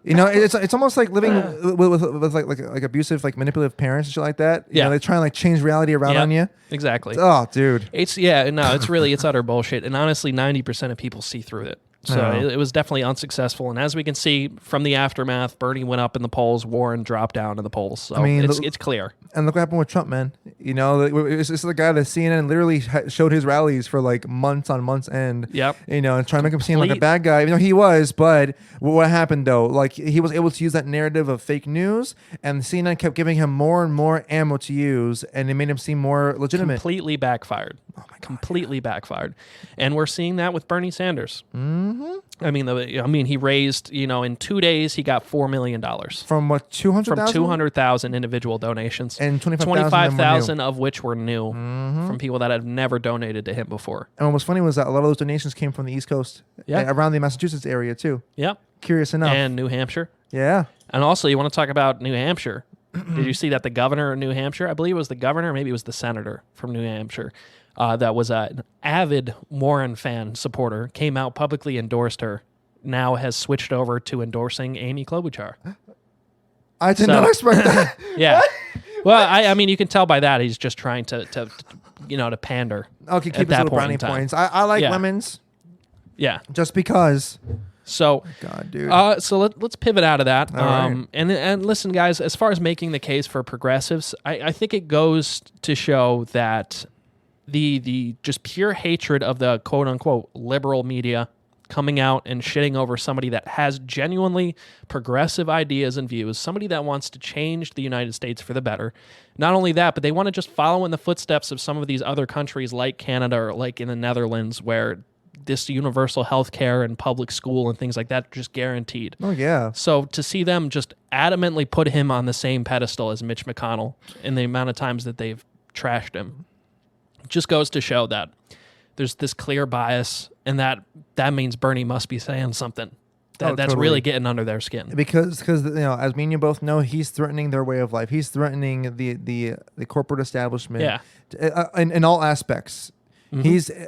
You know, it's almost like living with like abusive, like manipulative parents and shit like that. You know, they try and like change reality around Yep, on you. Exactly. Oh, dude. It's utter bullshit. And honestly, 90% of people see through it. So Yeah. it was definitely unsuccessful. And as we can see from the aftermath, Bernie went up in the polls, Warren dropped down in the polls. So I mean, it's clear. And look what happened with Trump, man. You know, it's the guy that CNN literally showed his rallies for like months on months end. Yep. You know, and trying to make him seem like a bad guy. You know, he was, but what happened though? Like, he was able to use that narrative of fake news, and CNN kept giving him more and more ammo to use, and it made him seem more legitimate. Completely backfired. Oh my God, completely backfired. And we're seeing that with Bernie Sanders. Mm-hmm. I mean, he raised, in 2 days, he got $4 million. From what, 200,000? From 200,000 individual donations. And 25,000 of which were new from people that had never donated to him before. And what was funny was that a lot of those donations came from the East Coast, around the Massachusetts area too. Yep. Curious enough. And New Hampshire. Yeah. And also, you want to talk about New Hampshire. Did you see that the governor of New Hampshire, I believe it was the governor, maybe it was the senator from New Hampshire, that was an avid Warren fan supporter, came out publicly, endorsed her, now has switched over to endorsing Amy Klobuchar. I did not expect that. Yeah. Well, I mean, you can tell by that he's just trying to pander. Okay, at keep his that little point brownie in time. points. I like Yeah. lemons Yeah. just because. So, God, dude. so let's pivot out of that. All right. And listen, guys, as far as making the case for progressives, I think it goes to show that the just pure hatred of the quote unquote liberal media coming out and shitting over somebody that has genuinely progressive ideas and views, somebody that wants to change the United States for the better. Not only that, but they want to just follow in the footsteps of some of these other countries like Canada or like in the Netherlands, where this universal health care and public school and things like that are just guaranteed. Oh, yeah. So to see them just adamantly put him on the same pedestal as Mitch McConnell in the amount of times that they've trashed him just goes to show that there's this clear bias, and that means Bernie must be saying something that's totally. really getting under their skin. Because as me and you both know, he's threatening their way of life. He's threatening the corporate establishment. Yeah. In all aspects. Mm-hmm.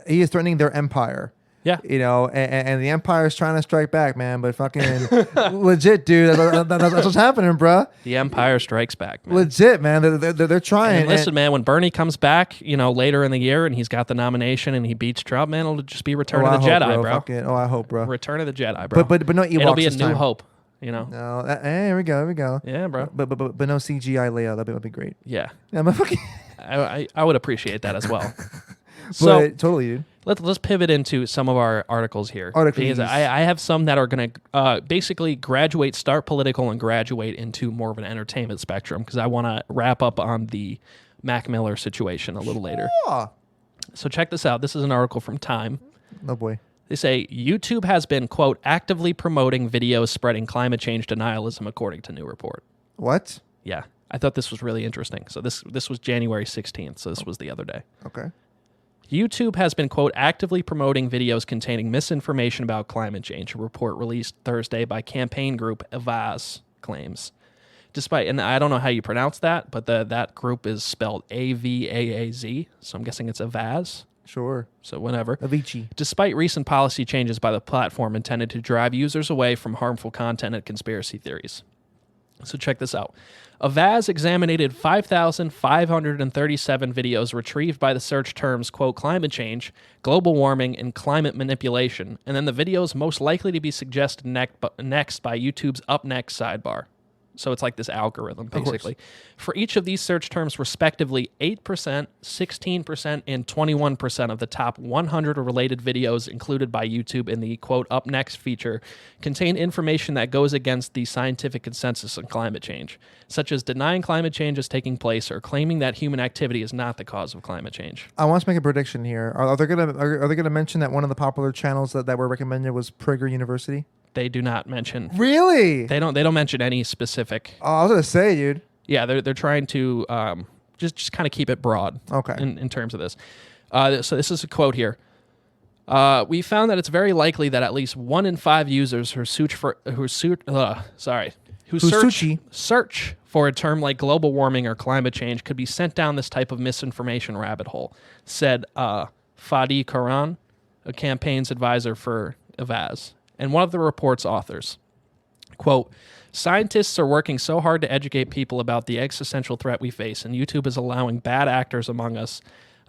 He is threatening their empire. Yeah. And the Empire's trying to strike back, man. But fucking legit, dude. That's what's happening, bruh. The Empire strikes back, man. Legit, man. They're trying. And listen, man, when Bernie comes back, later in the year and he's got the nomination and he beats Trump, man, it'll just be Return of the Jedi, bro. I hope, bro. Return of the Jedi, bro. But no Ewoks. It'll be a this new time. hope, No, here we go. Yeah, bro. But no CGI Leia. That'd be great. Yeah. Yeah, but fucking. I would appreciate that as well. But totally, dude. Let's pivot into some of our articles here. Because I have some that are going to basically start political and graduate into more of an entertainment spectrum, because I want to wrap up on the Mac Miller situation a little later. So check this out. This is an article from Time. Oh, boy. They say YouTube has been, quote, actively promoting videos spreading climate change denialism, according to new report. What? Yeah. I thought this was really interesting. So this was January 16th. So this was the other day. Okay. YouTube has been, quote, actively promoting videos containing misinformation about climate change, a report released Thursday by campaign group Avaz claims. Despite, and I don't know how you pronounce that, but that group is spelled Avaaz, so I'm guessing it's Avaz. Sure. So whatever. Avicii. Despite recent policy changes by the platform intended to drive users away from harmful content and conspiracy theories. So check this out. Avaz examined 5,537 videos retrieved by the search terms, quote, climate change, global warming, and climate manipulation, and then the videos most likely to be suggested next by YouTube's Up Next sidebar. So it's like this algorithm, basically. For each of these search terms, respectively, 8%, 16%, and 21% of the top 100 related videos included by YouTube in the, quote, Up Next feature contain information that goes against the scientific consensus on climate change, such as denying climate change is taking place or claiming that human activity is not the cause of climate change. I want to make a prediction here. Are they gonna mention that one of the popular channels that were recommended was Prager University? They do not mention. Really? They don't mention any specific. Oh, I was gonna say, dude. Yeah, they're trying to just kind of keep it broad. Okay. In terms of this. So this is a quote here. We found that it's very likely that at least 1 in 5 users who search for a term like global warming or climate change could be sent down this type of misinformation rabbit hole, said Fadi Karan, a campaigns advisor for Avaz, and one of the report's authors. Quote, scientists are working so hard to educate people about the existential threat we face, and YouTube is allowing bad actors among us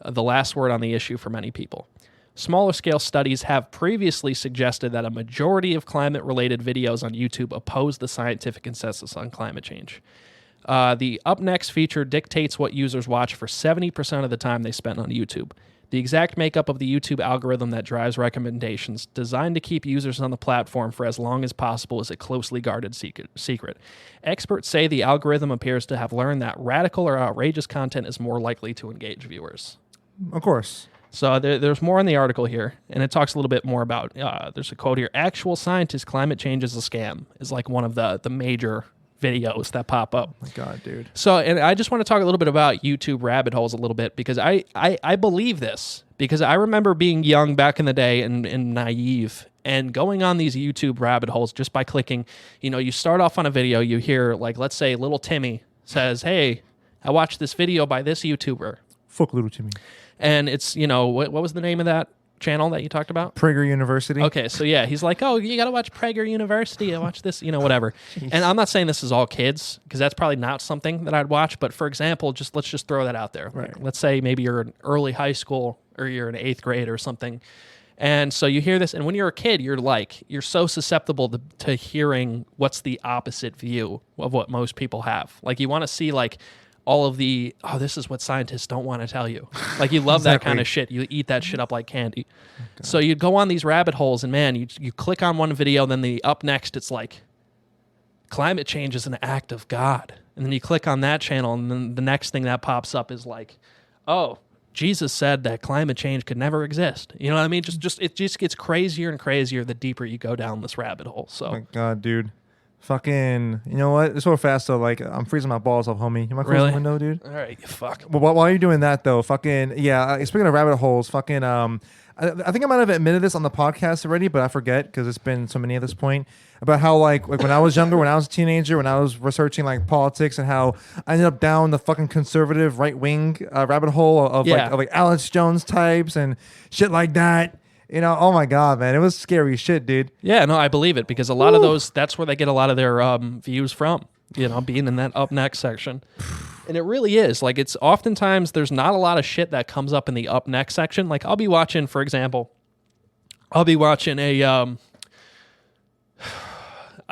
the last word on the issue for many people. Smaller scale studies have previously suggested that a majority of climate-related videos on YouTube oppose the scientific consensus on climate change. The Up Next feature dictates what users watch for 70% of the time they spend on YouTube. The exact makeup of the YouTube algorithm that drives recommendations, designed to keep users on the platform for as long as possible, is a closely guarded secret. Experts say the algorithm appears to have learned that radical or outrageous content is more likely to engage viewers. Of course. So there's more in the article here, and it talks a little bit more about, there's a quote here, actual scientists, climate change is a scam, is like one of the major videos that pop up. Oh my God, dude. So, and I just want to talk a little bit about YouTube rabbit holes a little bit, because I believe this, because I remember being young back in the day and naive, and going on these YouTube rabbit holes just by clicking, you start off on a video, you hear, like, let's say little Timmy says, hey, I watched this video by this YouTuber. Fuck little Timmy. And it's, what was the name of that channel that you talked about? Prager University. Okay, so yeah, he's like, oh, you got to watch Prager University. I watch this, whatever. Jeez. And I'm not saying this is all kids, because that's probably not something that I'd watch. But for example, let's just throw that out there. Right. Let's say maybe you're in early high school or you're in 8th grade or something. And so you hear this, and when you're a kid, you're so susceptible to hearing what's the opposite view of what most people have. Like, you want to see, like, all of the, this is what scientists don't want to tell you. Like, you love Exactly. that kind of shit. You eat that shit up like candy. So you'd go on these rabbit holes, and man, you click on one video, then the up next, it's like, climate change is an act of God. And then you click on that channel, and then the next thing that pops up is like, oh, Jesus said that climate change could never exist. You know what I mean? It just gets crazier and crazier the deeper you go down this rabbit hole. So, Oh my God, dude. Fucking, you know what? It's so fast though. Like, I'm freezing my balls off, homie. You mind closing Really? the window, dude? all right, you fuck. Well, while you're doing that though, fucking yeah. Speaking of rabbit holes, fucking I think I might have admitted this on the podcast already, but I forget because it's been so many at this point about how like when I was younger, when I was a teenager, when I was researching like politics, and how I ended up down the fucking conservative right wing rabbit hole of like Alex Jones types and shit like that. Oh my God, man. It was scary shit, dude. Yeah, no, I believe it, because a lot of those, that's where they get a lot of their views from, being in that up next section. And it really is. Like, it's oftentimes there's not a lot of shit that comes up in the up next section. Like, I'll be watching, for example, a, I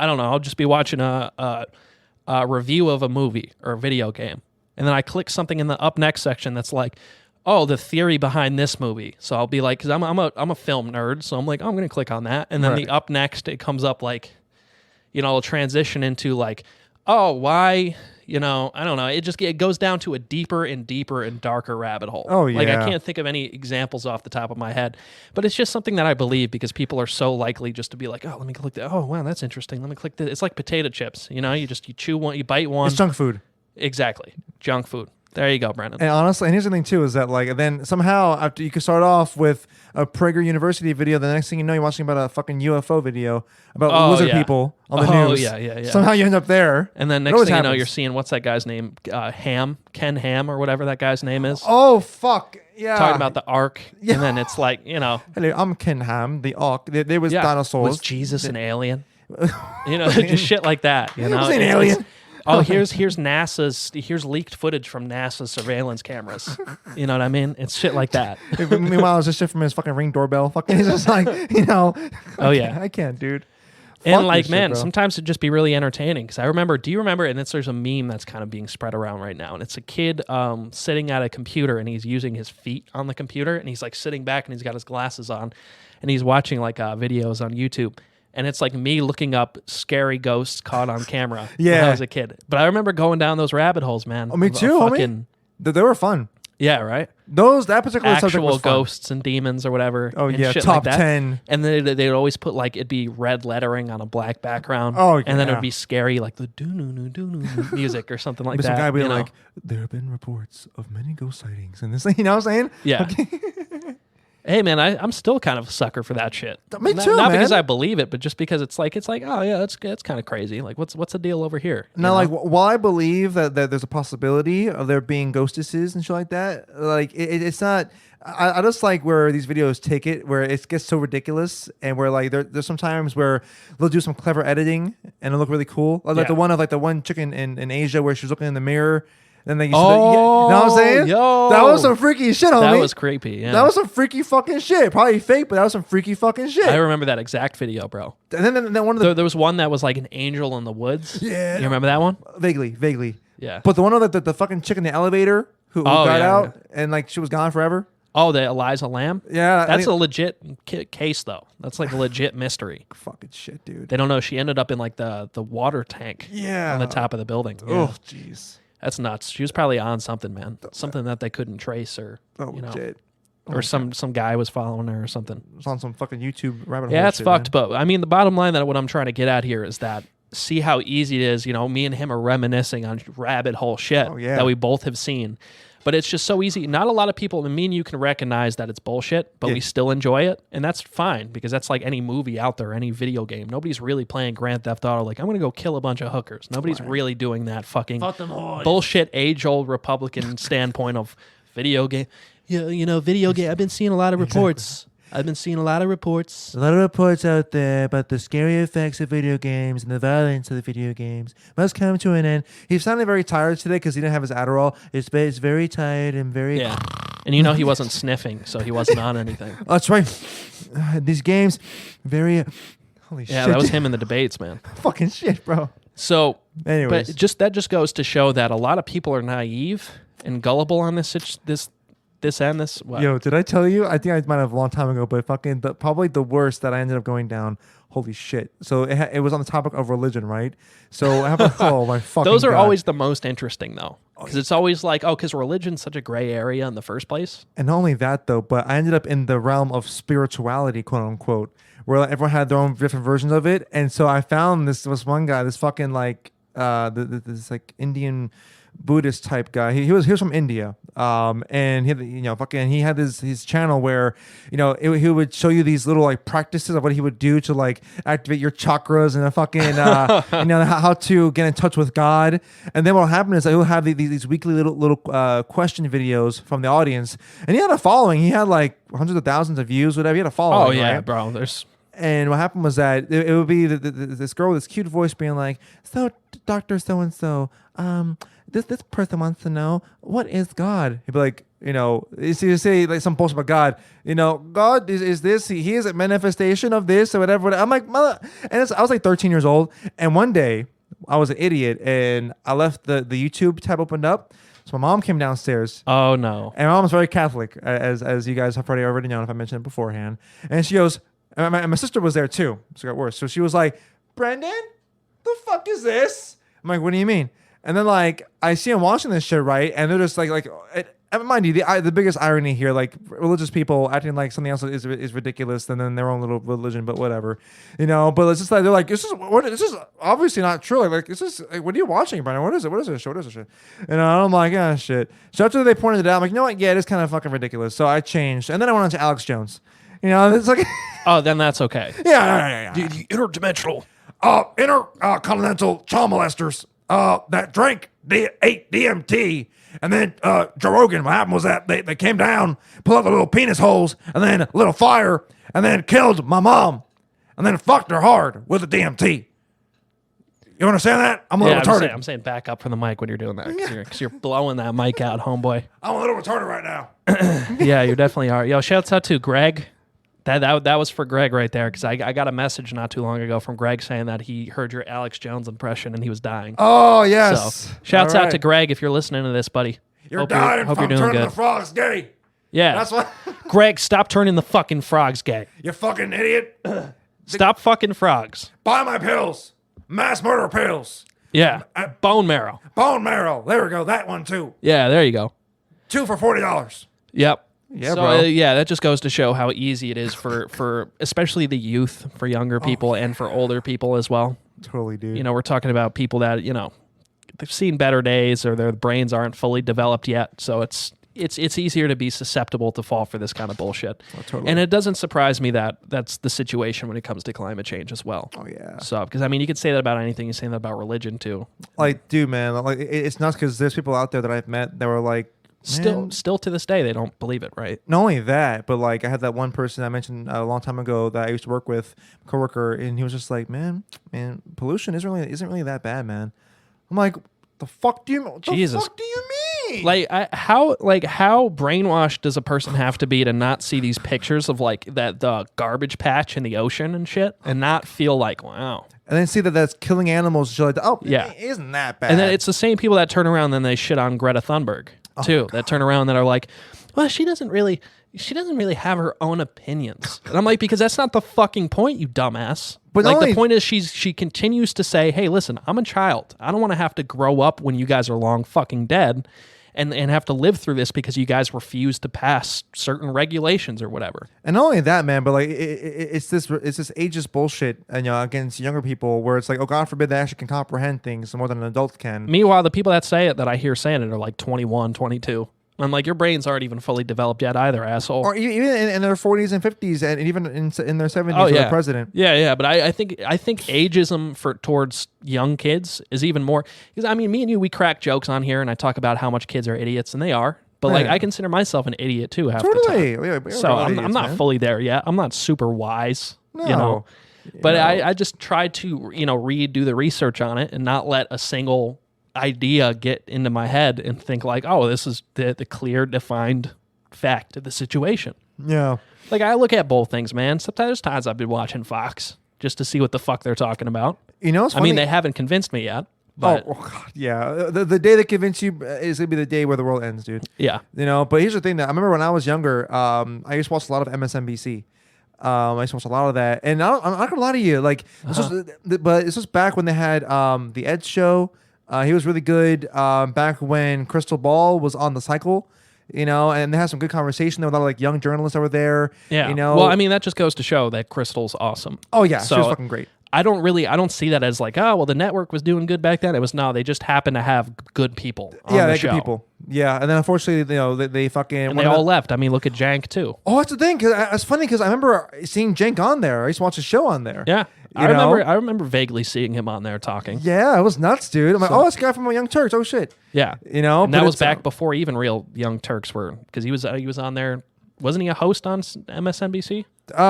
don't know, I'll just be watching a review of a movie or a video game. And then I click something in the up next section that's like, oh, the theory behind this movie. So I'll be like, because I'm a film nerd, so I'm like, oh, I'm going to click on that. And then Right. the up next, it comes up like, it'll transition into like, oh, why, I don't know. It goes down to a deeper and deeper and darker rabbit hole. Oh, Like, I yeah. can't think of any examples off the top of my head, but it's just something that I believe, because people are so likely just to be like, oh, let me click that. Oh, wow, that's interesting. Let me click this. It's like potato chips. You chew one, you bite one. It's junk food. Exactly. Junk food. There you go, Brennan. And honestly, and here's the thing too, is that like then somehow after you could start off with a Prager University video, the next thing you know, you're watching about a fucking UFO video about lizard people on the news. Yeah. Somehow you end up there. And then It next always thing you know, happens. you're seeing, what's that guy's name? Ken Ham or whatever that guy's name is. Oh fuck yeah! Talking about the Ark. Yeah. And then it's like, Hello, I'm Ken Ham, the Ark. There was dinosaurs. Was Jesus an alien? Just shit like that. He was an alien. Oh, here's leaked footage from NASA's surveillance cameras. You know what I mean? It's shit like that. Meanwhile, it's just shit from his fucking Ring doorbell. Fucking, he's just like, Oh yeah. I can't, dude. And Fuck like, this shit, man, bro. sometimes it'd just be really entertaining. Because do you remember, and there's a meme that's kind of being spread around right now. And it's a kid sitting at a computer, and he's using his feet on the computer. And he's like sitting back, and he's got his glasses on. And he's watching like videos on YouTube. And it's like me looking up scary ghosts caught on camera when I Yeah. was a kid. But I remember going down those rabbit holes, man. Oh, me of too, homie. They were fun. Yeah, right. That particular subject Actual was fun. ghosts and demons or whatever. Oh and yeah, shit top like that. 10. And then they'd always put like it'd be red lettering on a black background. Oh, and then yeah. it'd be scary, like the doo music or something like But some that. guy be you know? like, there have been reports of many ghost sightings, and this, you know what I'm saying? Yeah. Hey man, I'm still kind of a sucker for that shit. Me too, Not man. because I believe it, but just because it's like oh yeah, that's kind of crazy. Like what's the deal over here? Now, You know? like, while I believe that there's a possibility of there being ghostesses and shit like that, like, it's not. I just like where these videos take it, where it gets so ridiculous, and where like there's some times where they'll do some clever editing and it'll look really cool. Like the one of like the one chicken in Asia where she's looking in the mirror. And then you see you know what I'm saying? Yo. That was some freaky shit, homie. That was creepy. Yeah. That was some freaky fucking shit. Probably fake, but that was some freaky fucking shit. I remember that exact video, bro. And then one of the There was one that was like an angel in the woods. Yeah. You remember that one? vaguely. Yeah. But the one of the fucking chick in the elevator who got out and like she was gone forever. Oh, the Eliza Lamb? Yeah, That's a legit case, though. That's like a legit mystery. fucking shit, dude. They don't know. She ended up in like the water tank Yeah. on the top of the building. Yeah. Oh, jeez. That's nuts. She was probably on something, man. Something that they couldn't trace or, Oh, you know, shit. or some guy was following her or something. It's on some fucking YouTube rabbit hole. Yeah, that's shit, fucked. man. But I mean, the bottom line that what I'm trying to get at here is that see how easy it is. You know, me and him are reminiscing on rabbit hole shit that we both have seen. But it's just so easy. Not a lot of people, and me and you can recognize that it's bullshit, but we still enjoy it. And that's fine because that's like any movie out there, any video game. Nobody's really playing Grand Theft Auto like, I'm going to go kill a bunch of hookers. Nobody's really doing that fucking bullshit age-old Republican standpoint of video game. Yeah, you know, video game. I've been seeing a lot of reports. I've been seeing a lot of reports. A lot of reports out there about the scary effects of video games and the violence of the video games must come to an end. He sounded very tired today because he didn't have his Adderall. It's very tired and very... Yeah. And you know he wasn't sniffing, so he wasn't on anything. Oh, that's right. These games, very... Holy shit. Yeah, that was him in the debates, man. Fucking shit, bro. So, Anyways. but that just goes to show that a lot of people are naive and gullible on this. What? Yo, did I tell you? I think I might have a long time ago, but fucking probably the worst that I ended up going down. Holy shit! So it was on the topic of religion, right? So I have oh my fucking. Those are God. always the most interesting, though, because it's always like, because religion's such a gray area in the first place. And not only that, though, but I ended up in the realm of spirituality, quote unquote, where like, everyone had their own different versions of it. And so I found this one guy, this fucking like this like Indian Buddhist type guy. He was from India, and he had, he had his channel where he would show you these little like practices of what he would do to like activate your chakras and a fucking how to get in touch with God. And then what happened is he'll have these weekly little question videos from the audience, and he had a following. He had like hundreds of thousands of views, whatever. He had a following. Oh yeah, right? bro. There's. And what happened was that it would be this girl with this cute voice being like, "So, Dr. So-and-so, this person wants to know, what is God?" He'd be like, you say like some bullshit about God. God is this, he is a manifestation of this or whatever. I'm like, mother. And I was like 13 years old. And one day I was an idiot and I left the YouTube tab opened up. So my mom came downstairs. Oh no. And my mom's very Catholic, as you guys have already known if I mentioned it beforehand. And she goes, and my sister was there too. So it got worse. So she was like, "Brendan, the fuck is this?" I'm like, "What do you mean?" And then like I see them watching this shit, right? And they're just like, mind you, the biggest irony here, like religious people acting like something else is ridiculous than then their own little religion, but whatever, But it's just like they're like, this is obviously not true. Like this is like, what are you watching, Brendan? What is it? What is this shit? What is this shit? And I'm like, ah, shit. So after they pointed it out, I'm like, you know what? Yeah, it is kind of fucking ridiculous. So I changed, and then I went on to Alex Jones. It's like, oh, then that's okay. Yeah. The interdimensional, intercontinental child molesters that drank ate DMT, and then Joe Rogan. What happened was that they came down, pulled out the little penis holes, and then a little fire, and then killed my mom, and then fucked her hard with the DMT. You understand that? I'm a little retarded. I'm saying back up from the mic when you're doing that because you're blowing that mic out, homeboy. I'm a little retarded right now. Yeah, you definitely are. Yo, shouts out to Greg. That was for Greg right there because I got a message not too long ago from Greg saying that he heard your Alex Jones impression and he was dying. Oh, yes. So, shouts out to Greg if you're listening to this, buddy. You're dying hope from you're doing turning good. the frogs gay. Yeah. That's what. Greg, stop turning the fucking frogs gay. You fucking idiot. Stop fucking frogs. Buy my pills. Mass murder pills. Yeah. Bone marrow. Bone marrow. There we go. That one too. Yeah, there you go. 2 for $40. Yep. Yeah, so, bro. Yeah, that just goes to show how easy it is for especially the youth, for younger people and for older people as well. Totally, dude. You know, we're talking about people that, you know, they've seen better days or their brains aren't fully developed yet. So it's easier to be susceptible to fall for this kind of bullshit. Oh, totally. And it doesn't surprise me that that's the situation when it comes to climate change as well. Oh, yeah. So, because I mean, you could say that about anything. You say that about religion too. Like, dude, man, like it's nuts because there's people out there that I've met that were like, Still to this day, they don't believe it, right? not only that, but like I had that one person I mentioned a long time ago that I used to work with, coworker, and he was just like, man, pollution isn't really that bad, man. I'm like, the fuck do you Jesus. fuck do you mean? Like, how brainwashed does a person have to be to not see these pictures of like the garbage patch in the ocean and shit, and not feel like, wow. And then see that that's killing animals and shit like that. Oh, Yeah. it isn't that bad. And then it's the same people that turn around and then they shit on Greta Thunberg too. That turn around that are like, well, she doesn't really have her own opinions. And I'm like, because that's not the fucking point, you dumbass. But like not the only- point is she continues to say, hey, listen, I'm a child. I don't want to have to grow up when you guys are long fucking dead and have to live through this because you guys refuse to pass certain regulations or whatever. And not only that, man, but like it's this ageist bullshit, and you know, against younger people, where it's like, oh, God forbid they actually can comprehend things more than an adult can. Meanwhile, the people that say it, that I hear saying it, are like 21, 22. I'm like, your brains aren't even fully developed yet either, asshole. Or even in their 40s and 50s, and even in their 70s, Oh, with yeah. the president. Yeah, but I think ageism towards young kids is even more, because I mean, me and you, we crack jokes on here, and I talk about how much kids are idiots, and they are. But like, Yeah. I consider myself an idiot too half the Totally. time. Yeah, we're So all I'm idiots, not man. fully there yet. I'm not super wise, No. you know. But know. I just try to, you know, do the research on it and not let a single idea get into my head and think like, oh, this is the clear, defined fact of the situation. Yeah. Like, I look at both things, man. Sometimes there's times I've been watching Fox just to see what the fuck they're talking about. You know, it's I funny. mean, they haven't convinced me yet, but oh God, yeah. The day that convince you is gonna be the day where the world ends, dude. yeah. You know, but here's the thing that I remember when I was younger, I used to watch a lot of MSNBC. I used to watch a lot of that, and I'm not gonna lie to you, like, but this was back when they had the Ed Show. He was really good back when Crystal Ball was on the cycle, you know, and they had some good conversation. There were a lot of like young journalists that were there. Yeah. You know. Well, I mean, that just goes to show that Crystal's awesome. Oh yeah, So she was fucking great. I don't see that as like, oh, well, the network was doing good back then. It was, no, they just happened to have good people on Yeah, the they show. good people. Yeah, and then unfortunately, you know, they fucking And they all left. I mean, look at Jank too. Oh, that's the thing. Cause it's funny because I remember seeing Jenk on there. I used to watch a show on there. Yeah. You know? I remember vaguely seeing him on there talking. Yeah, it was nuts, dude. I'm like, So- oh, it's the guy from Young Turks. Oh shit. Yeah. You know, And that but was it's, back before even real Young Turks were, because he was on there. Wasn't he a host on MSNBC?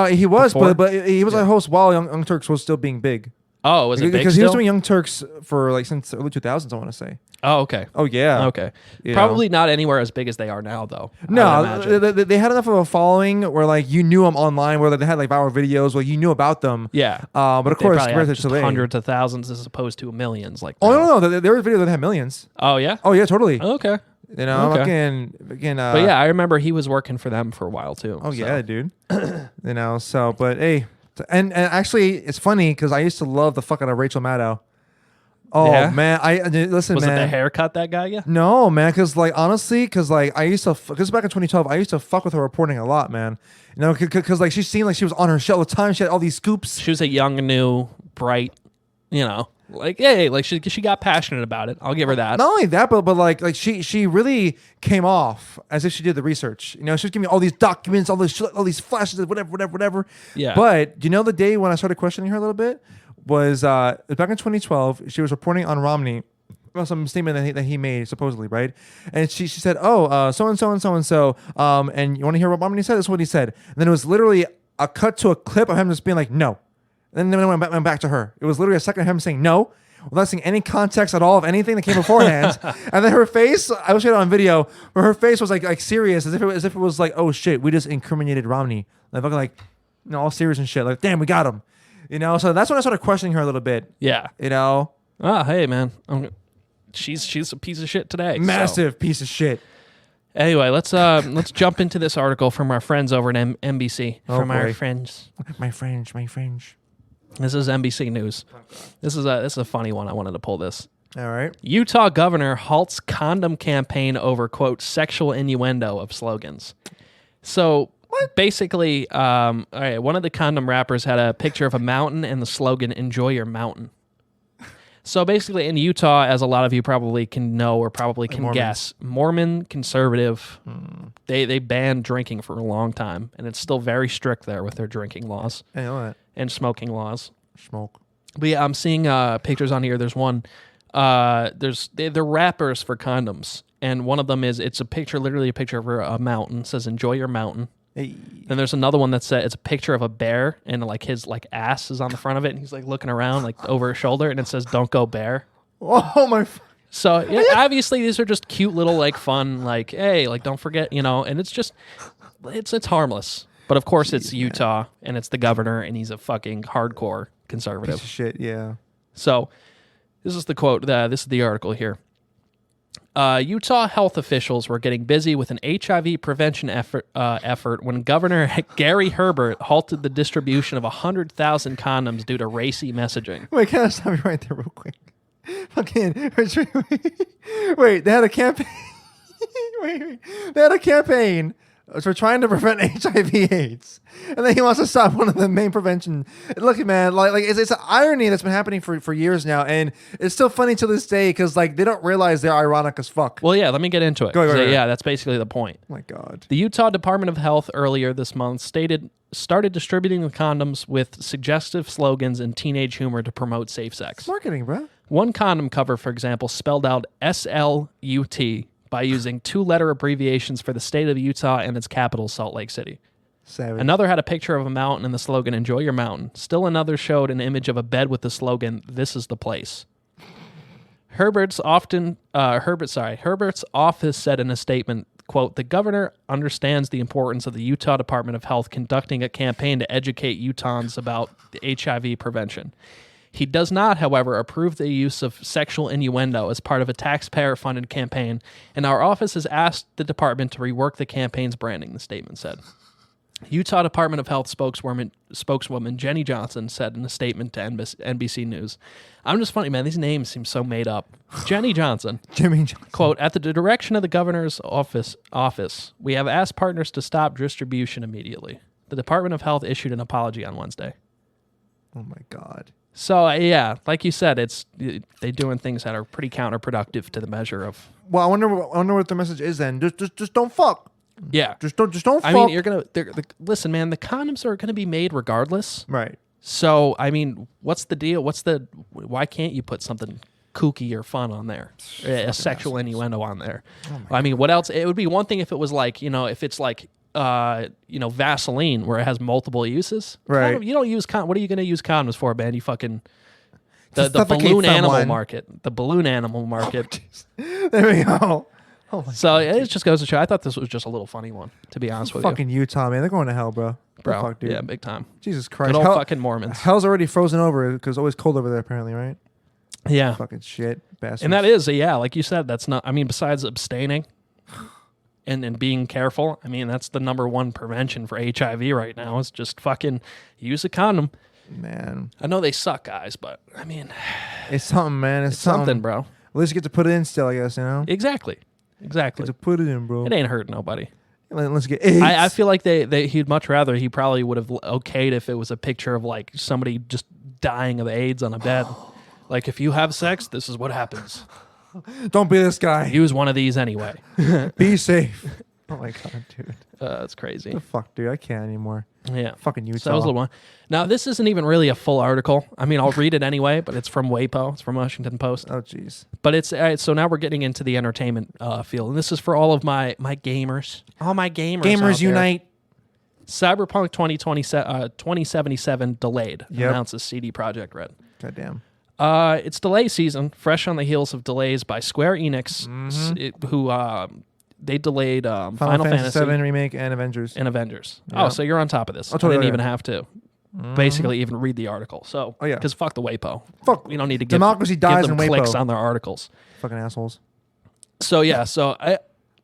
He was, Before? but he was a host while Young Turks was still being big. Oh, was it big Because he was still? doing Young Turks for like since early 2000s, I want to say. Oh, okay. Oh yeah. Okay. You Probably not anywhere as big as they are now, though. I would No, imagine. they had enough of a following where like you knew them online, where they had like viral videos where you knew about them. Yeah. But of They course, probably compared have to just today. hundreds of thousands as opposed to millions. Like, Oh now. no, there were videos that had millions. Oh yeah. Oh yeah, totally. Okay. You know, Okay. fucking. But yeah, I remember he was working for them for a while too. Oh so. yeah, dude. You know, so but hey, and actually, it's funny because I used to love the fuck out of Rachel Maddow. Oh Yeah? man, listen, Was man. it the haircut that got you? No, man, because like honestly, because like I used to, because back in 2012, I used to fuck with her reporting a lot, man. You know, because like she seemed like she was on her show all the time. She had all these scoops. She was a young, new, bright, you know, like, hey, like she got passionate about it. I'll give her that. Not only that, but like she really came off as if she did the research. You know, she was giving me all these documents, all these flashes, whatever. Yeah. But you know, the day when I started questioning her a little bit was back in 2012. She was reporting on Romney. Well, some statement that he made supposedly, right? And she said, "Oh, so and so and so and so." And you want to hear what Romney said? This is what he said. And then it was literally a cut to a clip of him just being like, "No." And then it went back to her. It was literally a second of him saying no, without seeing any context at all of anything that came beforehand. And then her face, I wish I had it on video, where her face was like serious, as if it was like, "Oh shit, we just incriminated Romney." Like fucking like, you know, all serious and shit. Like, damn, we got him. You know, so that's when I started questioning her a little bit. Yeah. You know, Oh, hey, man. She's a piece of shit today. so. massive piece of shit. Anyway, let's jump into this article from our friends over at NBC. Oh, from our boy. friends. My French. This is NBC News. This is a funny one. I wanted to pull this. All right. Utah governor halts condom campaign over, quote, sexual innuendo of slogans. So basically, all right, one of the condom rappers had a picture of a mountain and the slogan, enjoy your mountain. So basically in Utah, as a lot of you probably can know or probably can Mormons. guess, Mormon, conservative, they banned drinking for a long time. And it's still very strict there with their drinking laws Hey, what? and smoking laws. Smoke. But yeah, I'm seeing pictures on here. There's one. They're wrappers for condoms, and one of them is literally a picture of a mountain. It says "Enjoy your mountain." Hey. Then there's another one that says it's a picture of a bear, and like his like ass is on the front of it, and he's like looking around like over his shoulder, and it says "Don't go bear." Oh my. So yeah, obviously these are just cute little like fun like hey like don't forget and it's just it's harmless. But of course it's Utah and it's the governor and he's a fucking hardcore conservative. Piece of shit. Yeah. So this is the quote. This is the article here. Utah health officials were getting busy with an HIV prevention effort when Governor Gary Herbert halted the distribution of 100,000 condoms due to racy messaging. Wait, can I stop you right there real quick? Fucking wait, they had a campaign. wait, they had a campaign for trying to prevent HIV/AIDS, and then he wants to stop one of the main prevention. Look, man, like it's an irony that's been happening for years now, and it's still funny to this day because like they don't realize they're ironic as fuck. Well, yeah, let me get into it. Go. Yeah, that's basically the point. Oh my God. The Utah Department of Health earlier this month started distributing the condoms with suggestive slogans and teenage humor to promote safe sex. Marketing, bro. One condom cover, for example, spelled out SLUT by using 2-letter abbreviations for the state of Utah and its capital, Salt Lake City. Savage. Another had a picture of a mountain and the slogan, enjoy your mountain. Still another showed an image of a bed with the slogan, this is the place. Herbert's office said in a statement, quote, the governor understands the importance of the Utah Department of Health conducting a campaign to educate Utahns about the HIV prevention. He does not, however, approve the use of sexual innuendo as part of a taxpayer-funded campaign, and our office has asked the department to rework the campaign's branding, the statement said. Utah Department of Health spokeswoman Jenny Johnson said in a statement to NBC News, I'm just funny, man, these names seem so made up. Jenny Johnson. Jimmy Johnson. Quote, at the direction of the governor's office, we have asked partners to stop distribution immediately. The Department of Health issued an apology on Wednesday. Oh my God. So, yeah, like you said, they're doing things that are pretty counterproductive to the measure of... Well, I wonder what the message is then. Just don't fuck. Yeah. Just don't fuck. I mean, listen, man, the condoms are going to be made regardless. Right. So, I mean, what's the deal? Why can't you put something kooky or fun on there? A sexual innuendo on there. I mean, what else? It would be one thing if it was like, if it's like, Vaseline where it has multiple uses. Right. You don't use what are you going to use condoms for, man? You fucking the suffocate balloon animal someone. market. The balloon animal market. There we go. Oh my So it just goes to show. I thought this was just a little funny one, to be honest with fucking Utah, man. They're going to hell, bro. bro. Fuck, dude. Yeah, big time. Jesus Christ. Good old fucking Mormons. Hell's already frozen over because it's always cold over there, apparently, right? Yeah, Fucking shit. Bastards. and that is like you said. That's not. I mean, besides abstaining and being careful. I mean, that's the number one prevention for HIV right now. Is just fucking use a condom. Man. I know they suck, guys, but I mean, It's something, man. It's something, bro. At least you get to put it in still, I guess, you know? Exactly. Get to put it in, bro. It ain't hurt nobody. Let's get AIDS. I feel like he'd much rather, he probably would have okayed if it was a picture of like somebody just dying of AIDS on a bed. Like, if you have sex, this is what happens. Don't be this guy. Use one of these anyway. Be safe. Oh my God, dude. That's crazy. The fuck, dude. I can't anymore. Yeah. Fucking Utah. So that was a little one. Now, this isn't even really a full article. I mean, I'll read it anyway, but it's from WAPO. It's from Washington Post. Oh, jeez. But it's so now we're getting into the entertainment field, and this is for all of my gamers. All my gamers. Gamers out there. unite. Cyberpunk 2077 delayed. Yep. Announces CD Projekt Red. Goddamn. It's delay season, fresh on the heels of delays by Square Enix, who they delayed Final Fantasy 7 Remake and Avengers. and Avengers. Yeah. Oh, so you're on top of this. totally, I didn't yeah. even have to basically even read the article. So, Oh, yeah. because fuck the WAPO. Fuck. We don't need to give, Democracy dies give them in WAPO. clicks on their articles. Fucking assholes. So yeah,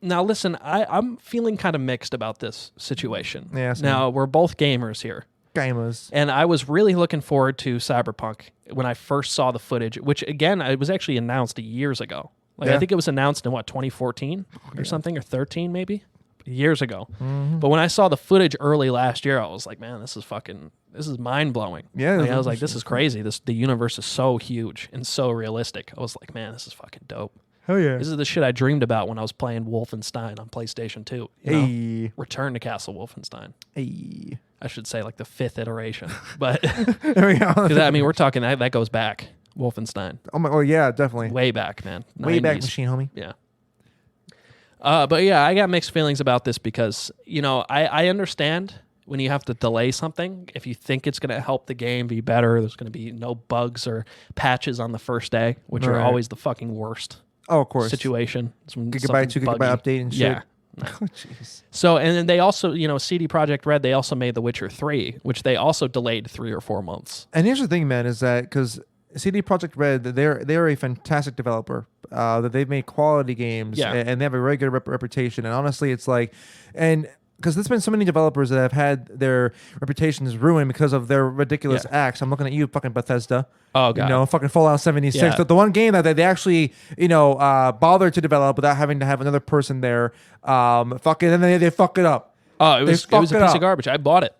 now listen, I'm feeling kind of mixed about this situation. Yeah, same. Now we're both gamers here. gamers. And I was really looking forward to Cyberpunk when I first saw the footage, which again, it was actually announced years ago. Like I think it was announced in 2014 or something, or 13 maybe, years ago. Mm-hmm. But when I saw the footage early last year, I was like, man, this is mind blowing. Yeah, like, I was like, this is crazy. The universe is so huge and so realistic. I was like, man, this is fucking dope. Hell yeah. This is the shit I dreamed about when I was playing Wolfenstein on PlayStation 2. Hey. Return to Castle Wolfenstein. Hey. I should say like the 5th iteration. But there we go. 'cause I mean, we're talking that goes back. Wolfenstein. Oh yeah, definitely. Way back, man. Way 90s. back machine, homie. Yeah. But yeah, I got mixed feelings about this because, I understand when you have to delay something. If you think it's going to help the game be better, there's going to be no bugs or patches on the first day, which are always the fucking worst Oh, of course. situation. It's when Gigabyte, 2 something's gigabyte buggy. update and shit. Yeah. Oh, jeez. So, and then they also, CD Projekt Red, they also made The Witcher 3, which they also delayed 3 or 4 months. And here's the thing, man, is that because CD Projekt Red, they're a fantastic developer. That they've made quality games, and they have a very good reputation. And honestly, it's like, and because there's been so many developers that have had their reputations ruined because of their ridiculous acts. I'm looking at you, fucking Bethesda. Oh god, fucking Fallout 76. Yeah. The one game that they actually, bothered to develop without having to have another person there. Fucking, and then they fuck it up. Oh, it was a piece up. of garbage. I bought it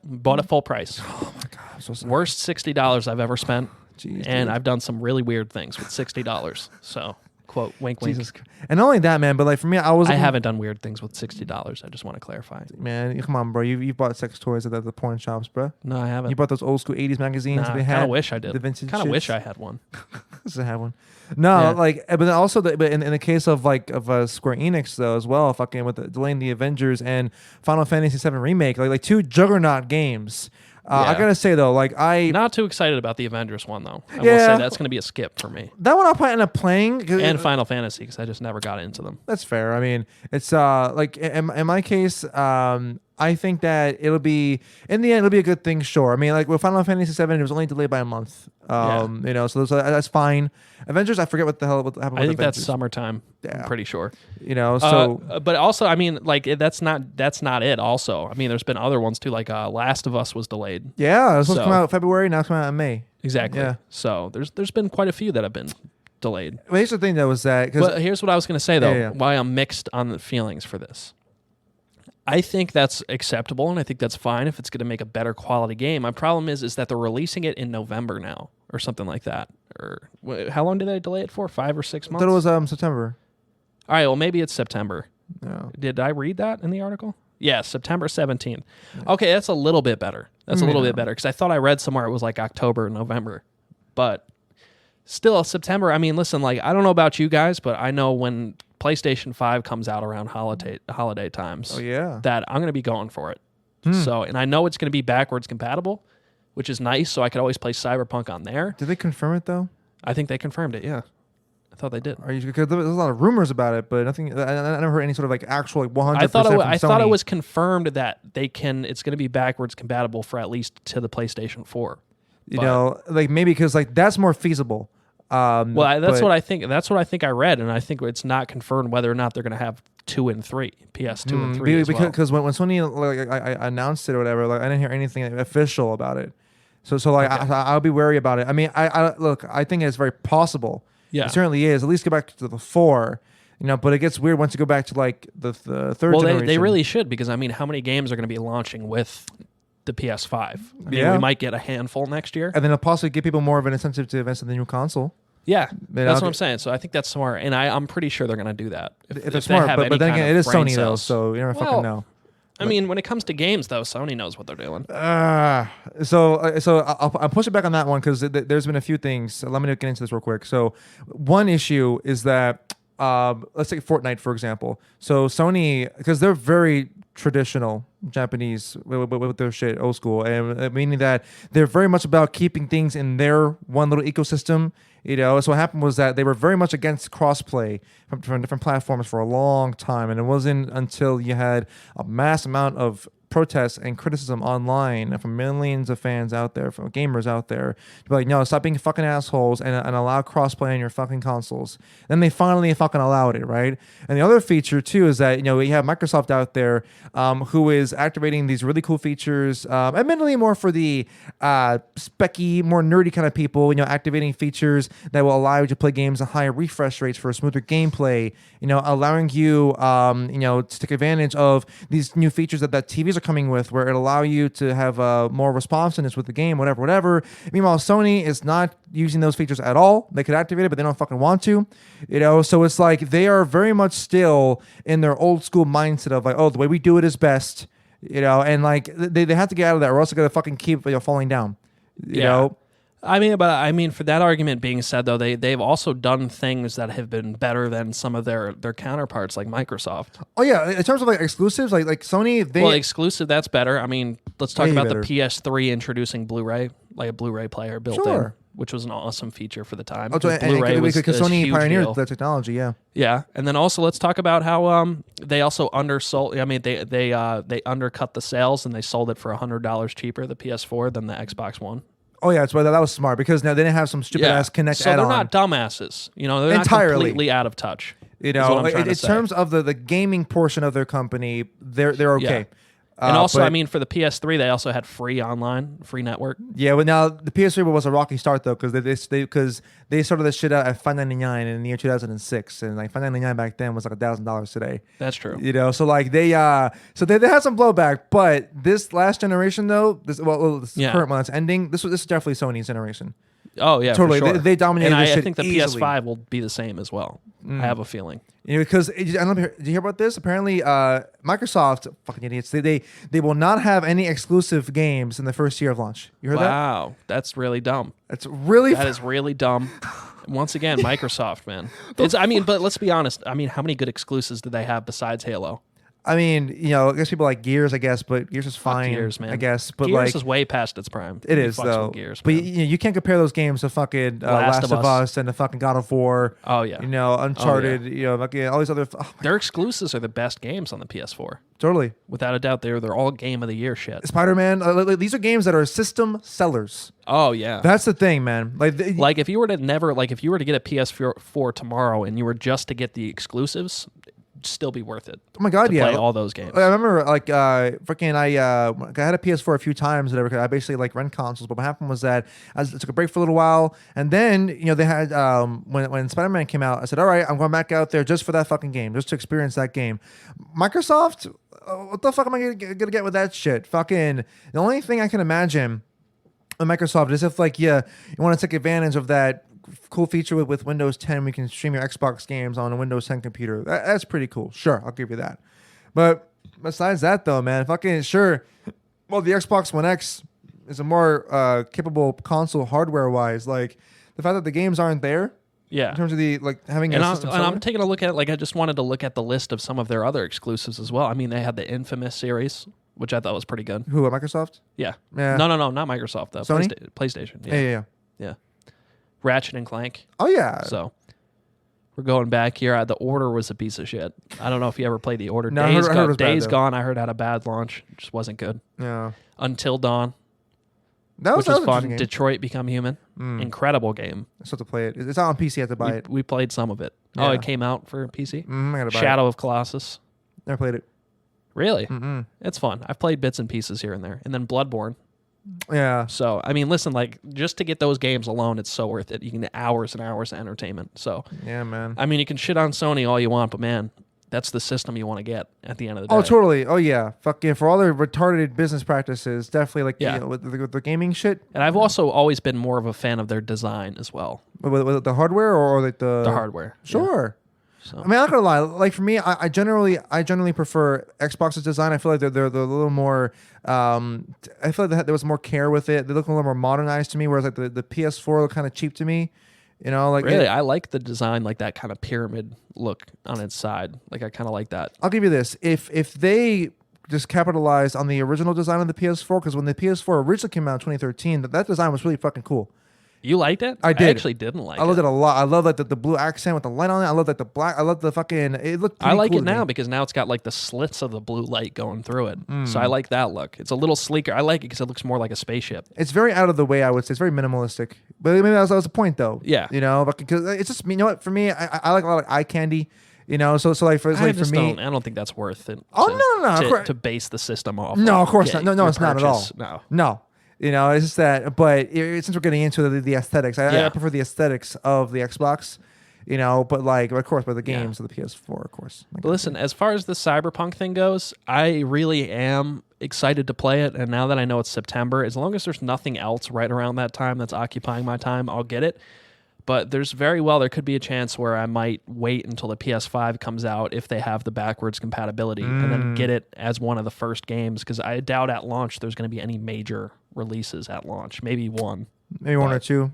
full price. Oh my god, I'm so sorry. Worst $60 I've ever spent. Jeez, and dude. I've done some really weird things with $60. So, quote, wink, wink. Jesus. And not only that, man, but like for me, I haven't done weird things with $60. I just want to clarify. Man, come on, bro. You bought sex toys at the porn shops, bro. No, I haven't. You bought those old school 80s magazines Nah, they I had. kind of wish I did. The vintage Kind of shits. wish I had one. I have one. No, Yeah. like, but then also, but in the case of Square Enix though, as well, fucking with delaying the Avengers and Final Fantasy VII remake, like 2 juggernaut games. I gotta say though, Not too excited about the Avengers one though. I will Yeah. say that's going to be a skip for me. that one I'll probably end up playing. And Final Fantasy because I just never got into them. That's fair. I mean, it's like in my case, I think that it'll be in the end it'll be a good thing. Sure. I mean, like with Final Fantasy VII, it was only delayed by a month. So that's fine. Avengers, I forget what happened. With I think that's Avengers. summertime. Yeah. I'm pretty sure. So But also, I mean, like that's not it. Also, I mean, there's been other ones too. Like Last of Us was delayed. yeah, it was supposed to So- come out in February. Now it's coming out in May. Exactly. Yeah. So there's been quite a few that have been delayed. Well, here's the thing though, is that because But here's what I was going to say though. Yeah. Why I'm mixed on the feelings for this. I think that's acceptable, and I think that's fine if it's going to make a better quality game. My problem is that they're releasing it in November now, or something like that. Or how long did they delay it for? 5 or 6 I months. thought it was September. All right. Well, maybe it's September. No. Did I read that in the article? Yeah, September 17th. Okay, that's a little bit better. That's a little bit better because I thought I read somewhere it was like October, November, but still September. I mean, listen, like I don't know about you guys, but I know when PlayStation 5 comes out around holiday times. Oh yeah. That I'm going to be going for it. So, and I know it's going to be backwards compatible, which is nice. So I could always play Cyberpunk on there. Did they confirm it though? I think they confirmed it. Yeah, I thought they did. Are you? Because there's a lot of rumors about it, but nothing. I never heard any sort of like actual 100%. I thought from it Sony. was confirmed that it's going to be backwards compatible for at least to the PlayStation 4. You know, like maybe because like that's more feasible. That's what I think. That's what I think I read, and I think it's not confirmed whether or not they're going to have 2 and 3, PS2 and 3 as well. Because when Sony I announced it or whatever, like I didn't hear anything official about it. So like Okay. I'll be wary about it. I mean, I look, I think it's very possible. Yeah. It certainly is. At least go back to the 4. But it gets weird once you go back to like the third Well, generation. they really should because I mean, how many games are going to be launching with the PS5? I mean, Yeah. we might get a handful next year. And then it'll possibly give people more of an incentive to invest in the new console. Yeah, Then that's I'll what I'm saying. So I think that's smart, and I'm pretty sure they're going to do that. If they it's smart, have but any then kind again, of it is brain Sony though, cells. so you never fucking know. I mean, when it comes to games, though, Sony knows what they're doing. So I'll push it back on that one because there's been a few things. Let me get into this real quick. So one issue is that let's take Fortnite for example. So Sony, because they're very traditional Japanese with their shit, old school, and meaning that they're very much about keeping things in their one little ecosystem. So what happened was that they were very much against crossplay from different platforms for a long time, and it wasn't until you had a mass amount of protests and criticism online from millions of fans out there, from gamers out there, to be like, no, stop being fucking assholes and allow crossplay on your fucking consoles. Then they finally fucking allowed it, right? And the other feature too is that we have Microsoft out there who is activating these really cool features, admittedly more for the specky, more nerdy kind of people. Activating features that will allow you to play games at higher refresh rates for a smoother gameplay. Allowing you to take advantage of these new features that TVs are coming with, where it allow you to have more responsiveness with the game, whatever. Meanwhile, Sony is not using those features at all. They could activate it, but they don't fucking want to. So it's like they are very much still in their old school mindset of like, oh, the way we do it is best. And like they have to get out of that, or else they're gonna fucking keep falling down. You know. I mean, for that argument being said, though, they've also done things that have been better than some of their counterparts, like Microsoft. Oh yeah, in terms of like exclusives, like Sony, exclusive, that's better. I mean, let's talk about the PS3 introducing Blu-ray, like a Blu-ray player built in, which was an awesome feature for the time. Oh, Blu-ray because Sony pioneered that technology. Yeah. Yeah, and then also let's talk about how they also undersold. I mean, they undercut the sales and they sold it for $100 cheaper, the PS4, than the Xbox One. Oh yeah, that was smart because now they didn't have some stupid ass Kinect so add-on. So they're not dumbasses. They're entirely not completely out of touch. In terms of the gaming portion of their company, they're okay. Yeah. And also, I mean, for the PS3, they also had free online, free network. Yeah, but now the PS3 was a rocky start though, because they started this shit out at $599 in the year 2006, and like $599 back then was like $1,000 today. That's true. So like they had some blowback, but this last generation though, this current one that's ending, this is definitely Sony's generation. Oh yeah, totally. For sure. They dominated. And this shit I think the easily. PS5 will be the same as well. I have a feeling. Because I don't know, did you hear about this? Apparently, Microsoft, fucking idiots, they will not have any exclusive games in the first year of launch. You heard that? Wow, that's really dumb. That is really dumb. Once again, Microsoft, man. But let's be honest. I mean, how many good exclusives did they have besides Halo? I mean, I guess people like Gears, but Gears is fine. Gears, man. I guess, but Gears is way past its prime. It is though. Gears, but you can't compare those games to fucking Last of Us and the fucking God of War. Oh yeah. Uncharted. All these other. Their exclusives are the best games on the PS4. Totally, without a doubt, they're all game of the year shit. Spider-Man. These are games that are system sellers. Oh yeah, that's the thing, man. Like if you were to get a PS4 tomorrow and you were just to get the exclusives, still be worth it. Oh my god, play all those games. I remember I had a PS4 a few times. I basically like rent consoles. But what happened was that I took a break for a little while, and then they had when Spider-Man came out, I said, all right, I'm going back out there just for that fucking game, just to experience that game. Microsoft, what the fuck am I gonna get with that shit? Fucking the only thing I can imagine with Microsoft is if you want to take advantage of that cool feature with Windows 10, we can stream your Xbox games on a Windows 10 computer. That's pretty cool. Sure, I'll give you that. But besides that, though, man, fucking sure. Well, the Xbox One X is a more capable console hardware-wise. Like the fact that the games aren't there. Yeah. In terms of the having a system. And I'm taking a look at it. I just wanted to look at the list of some of their other exclusives as well. I mean, they had the Infamous series, which I thought was pretty good. Who? Microsoft? Yeah. No, not Microsoft though. Sony? PlayStation. Yeah. Ratchet and Clank. Oh yeah. So we're going back here. The Order was a piece of shit. I don't know if you ever played The Order. No, Days Gone. I heard had a bad launch. It just wasn't good. Yeah. Until Dawn. Which was fun. Detroit Become Human. Incredible game. I still have to play it. It's out on PC. I have to buy it. We played some of it. Yeah. Oh, it came out for PC. I gotta buy Shadow of Colossus. Never played it. Really? It's fun. I've played bits and pieces here and there. And then Bloodborne. Yeah. So, I mean, listen, just to get those games alone, it's so worth it. You can get hours and hours of entertainment. So, yeah, man. I mean, you can shit on Sony all you want, but man, that's the system you want to get at the end of the day. Oh, totally. Oh, yeah. Fucking for all their retarded business practices, definitely with the gaming shit. And I've also always been more of a fan of their design as well. With the hardware or like the hardware? Sure. Yeah. So. I mean, I'm not gonna lie. Like for me, I generally prefer Xbox's design. I feel like they're a little more. I feel like there was more care with it. They look a little more modernized to me, whereas like the PS4 look kind of cheap to me. Really, I like the design, like that kind of pyramid look on its side. Like I kind of like that. I'll give you this: if they just capitalized on the original design of the PS4, because when the PS4 originally came out in 2013, that design was really fucking cool. You liked it? I did. I actually didn't like I loved it. it a lot. I love like the blue accent with the light on it. I love like the black. I love the fucking. It looked. I pretty like cool it to me. now because now it's got like the slits of the blue light going through it. So I like that look. It's a little sleeker. I like it because it looks more like a spaceship. It's very out of the way. I would say it's very minimalistic. But maybe that was the point though. Yeah. You know, because it's just you know what for me. I like a lot of eye candy. You know, so like for I me. I don't think that's worth it. Oh, no, of course. To base the system off. No, of course Yeah, not. No, your it's not at all. purchase. No. You know, it's just that. But since we're getting into the aesthetics, I prefer the aesthetics of the Xbox. You know, but like, of course, by the games of the PS4, of course. Like, But listen, as far as the Cyberpunk thing goes, I really am excited to play it. And now that I know it's September, as long as there's nothing else right around that time that's occupying my time, I'll get it. But there could be a chance where I might wait until the PS5 comes out if they have the backwards compatibility and then get it as one of the first games, because I doubt at launch there's going to be any major releases at launch. Maybe one. Maybe one or two.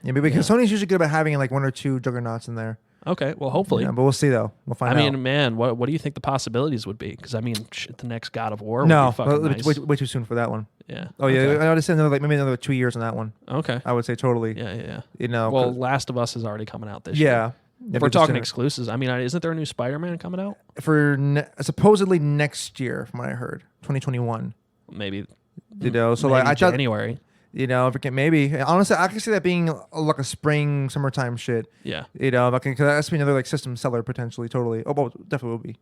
Yeah, because Sony's usually good about having like one or two juggernauts in there. Okay, well, hopefully. Yeah, but we'll see though. We'll find out. I mean, man, what do you think the possibilities would be? Because I mean, shit, the next God of War would no, be fucking nice. way too soon for that one. Yeah. Oh yeah, Okay. I would say maybe another 2 years on that one. Okay. I would say totally. Yeah. You know. Well, Last of Us is already coming out this year. yeah. If we're talking exclusives, I mean, isn't there a new Spider-Man coming out? For supposedly next year, from what I heard, 2021. Maybe. You know, so maybe like I thought, January. you know, if it can, maybe honestly, I can see that being like a spring, summertime shit. Yeah. You know, because that's be another like system seller potentially, totally. Oh, well, definitely will be.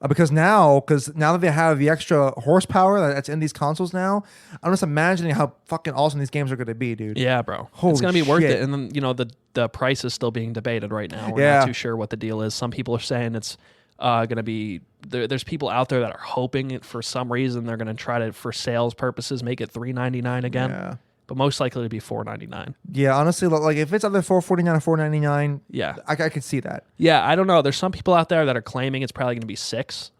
Because now that they have the extra horsepower that's in these consoles now, I'm just imagining how fucking awesome these games are going to be, dude. Yeah, bro. Holy it's going to be worth shit. it. And then, you know, the price is still being debated right now. We're Yeah. not too sure what the deal is. Some people are saying it's going to be, there's people out there that are hoping it for some reason they're going to try to, for sales purposes, make it $399 again. Yeah. But most likely to be $499. Yeah, honestly, like if it's either $449 or $499, Yeah. I could see that. Yeah, I don't know. There's some people out there that are claiming it's probably going to be $600,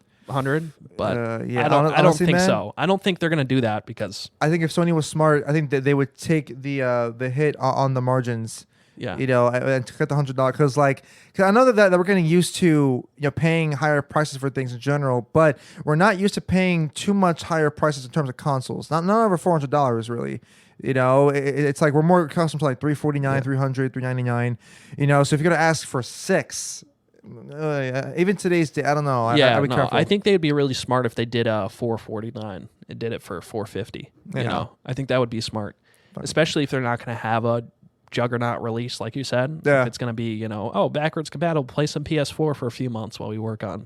but yeah, I don't honestly, think man, so. I don't think they're going to do that because I think if Sony was smart, I think that they would take the hit on the margins. yeah, You know, and to cut the $100 because cause I know that we're getting used to paying higher prices for things in general, but we're not used to paying too much higher prices in terms of consoles. Not over $400 really. You know, it's like we're more accustomed to like $349, $300, $399. You know, so if you're gonna ask for $6, even today's day, I don't know. I'd be careful. I think they'd be really smart if they did $449 and did it for $450. You Yeah. know, I think that would be smart, especially if they're not going to have a juggernaut release, like you said. Yeah. If it's going to be, backwards compatible, play some PS4 for a few months while we work on,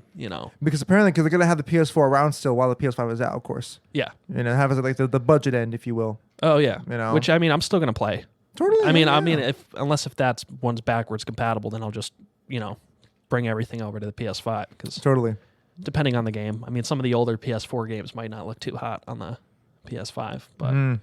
because apparently they're gonna have the PS4 around still while the PS5 is out, of course. Yeah. You know, have it like the budget end, if you will. Oh yeah. You know. Which I mean, I'm still going to play. Totally. I mean, yeah. unless if that's one's backwards compatible, then I'll just, bring everything over to the PS5 because Totally. depending on the game, I mean, some of the older PS4 games might not look too hot on the PS5, but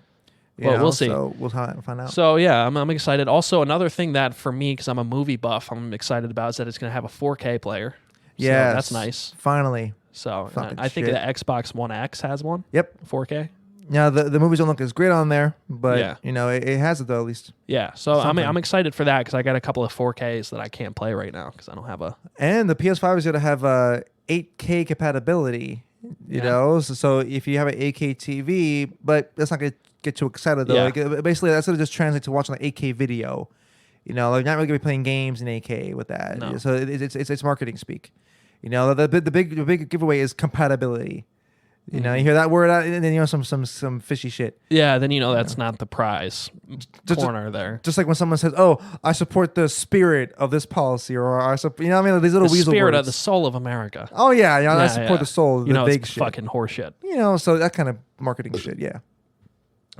we'll see. So we'll find out. So yeah, I'm excited. Also, another thing that for me, because I'm a movie buff, I'm excited about is that it's going to have a 4K player. Yeah, so that's nice. Finally. So Fucking I think shit. the Xbox One X has one. Yep. 4K. Now the movies don't look as great on there, but Yeah. it has it though at least. Yeah, so Something. I'm excited for that because I got a couple of 4Ks that I can't play right now because I don't have a. And the PS5 is going to have 8K compatibility. You Yeah. know, so if you have an 8K TV, but that's not going to get too excited though. Yeah. Like, basically, that's going to just translate to watching an 8K video. You know, like not really going to be playing games in 8K with that. No. So it's marketing speak. You know, the big giveaway is compatibility. You know, you hear that word out, and then some fishy shit. Yeah, then that's not the prize Just- corner there. Just like when someone says, "Oh, I support the spirit of this policy," or "I support," what I mean, these little The weasel spirit words. of the soul of America. Oh yeah, I Yeah, support the soul, the big it's shit. fucking horseshit. So that kind of marketing shit, yeah.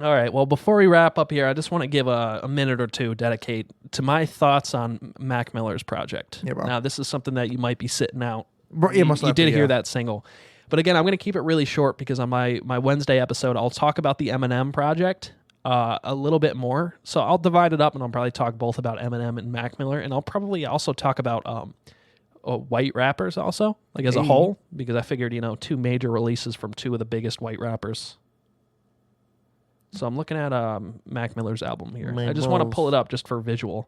All right. Well, before we wrap up here, I just want to give a minute or two dedicate to my thoughts on Mac Miller's project. Yeah, bro. Now, this is something that you might be sitting out. Yeah, most you likely, did hear yeah. that single. But again, I'm going to keep it really short because on my Wednesday episode, I'll talk about the Eminem project a little bit more. So I'll divide it up and I'll probably talk both about Eminem and Mac Miller. And I'll probably also talk about white rappers also, like as a whole, because I figured, 2 major releases from 2 of the biggest white rappers. So I'm looking at Mac Miller's album here. I just want to pull it up just for visual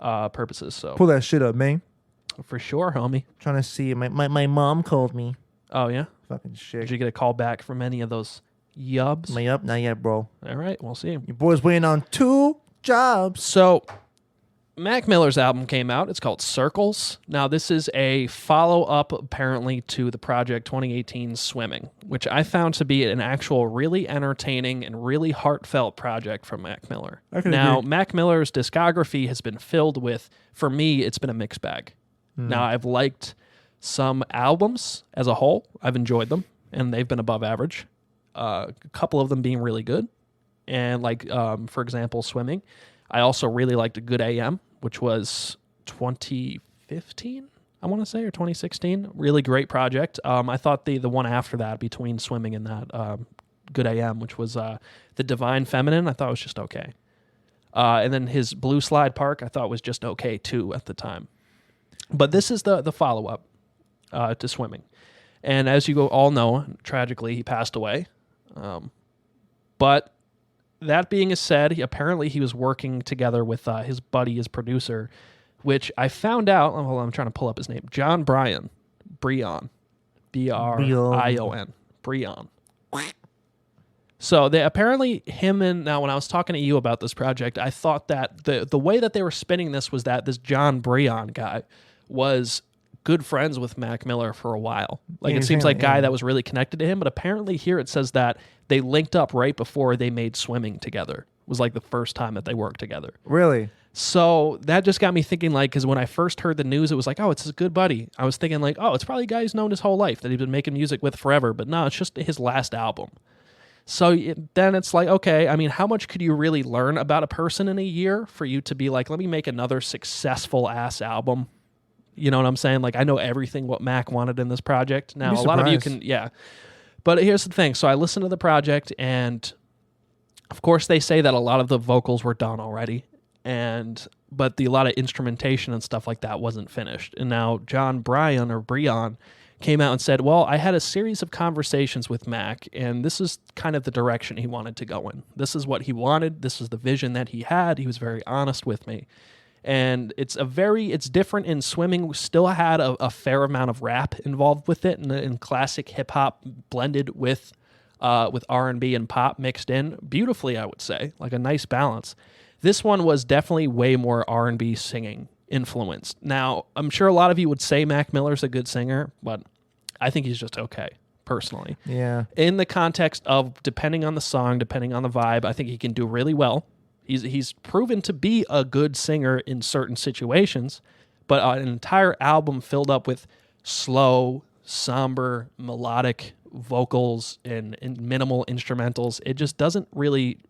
purposes. So Pull that shit up, man. for sure, homie. Trying to see. My mom called me. Oh, yeah? Fucking shit. Did you get a call back from any of those yubs? Am I up? Not yet, bro. All right, we'll see. Your boy's waiting on 2 jobs. So Mac Miller's album came out. It's called Circles. Now, this is a follow-up, apparently, to the Project 2018 Swimming, which I found to be an actual really entertaining and really heartfelt project from Mac Miller. Now, agree. Mac Miller's discography has been filled with, for me, it's been a mixed bag. Now, I've liked some albums as a whole. I've enjoyed them, and they've been above average. A couple of them being really good. And for example, Swimming. I also really liked Good AM, which was 2015, I want to say, or 2016. Really great project. I thought the one after that, between Swimming and that, Good AM, which was The Divine Feminine, I thought was just okay. And then his Blue Slide Park, I thought was just okay too at the time. But this is the follow-up to Swimming. And as you all know, tragically, he passed away. But that being said, apparently he was working together with his buddy, his producer, which I found out. Oh, hold on, I'm trying to pull up his name. John Brion. Brion. B-R-I-O-N. Brion. So they apparently now when I was talking to you about this project, I thought that the way that they were spinning this was that this John Brion guy was good friends with Mac Miller for a while. It seems like a guy that was really connected to him, but apparently here it says that they linked up right before they made Swimming together. It was like the first time that they worked together. Really? So that just got me thinking, because when I first heard the news, it was like, oh, it's his good buddy. I was thinking oh, it's probably a guy he's known his whole life, that he's been making music with forever, but no, it's just his last album. So then it's like, okay, I mean, how much could you really learn about a person in a year for you to be like, let me make another successful ass album? You know what I'm saying? I know everything what Mac wanted in this project. Now, a lot of you can, yeah. But here's the thing. So I listened to the project, and of course they say that a lot of the vocals were done already, but a lot of instrumentation and stuff like that wasn't finished. And now John Brion came out and said, well, I had a series of conversations with Mac, and this is kind of the direction he wanted to go in. This is what he wanted. This is the vision that he had. He was very honest with me. And it's different in Swimming. We still had a fair amount of rap involved with it, and classic hip hop blended with R&B and pop mixed in beautifully, I would say, like a nice balance. This one was definitely way more R&B singing influenced. Now, I'm sure a lot of you would say Mac Miller's a good singer, but I think he's just okay, personally. Yeah. In the context of depending on the song, depending on the vibe, I think he can do really well. He's proven to be a good singer in certain situations, but an entire album filled up with slow, somber, melodic vocals and minimal instrumentals, it just doesn't really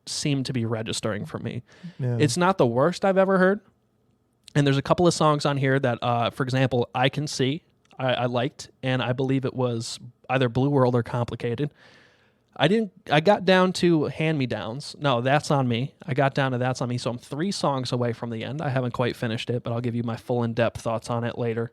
seem to be registering for me. Yeah. It's not the worst I've ever heard. And there's a couple of songs on here that, for example, I Can See, I liked, and I believe it was either Blue World or Complicated. I got down to Hand-Me-Downs. No, That's on Me. I got down to That's on Me, so I'm 3 songs away from the end. I haven't quite finished it, but I'll give you my full in-depth thoughts on it later.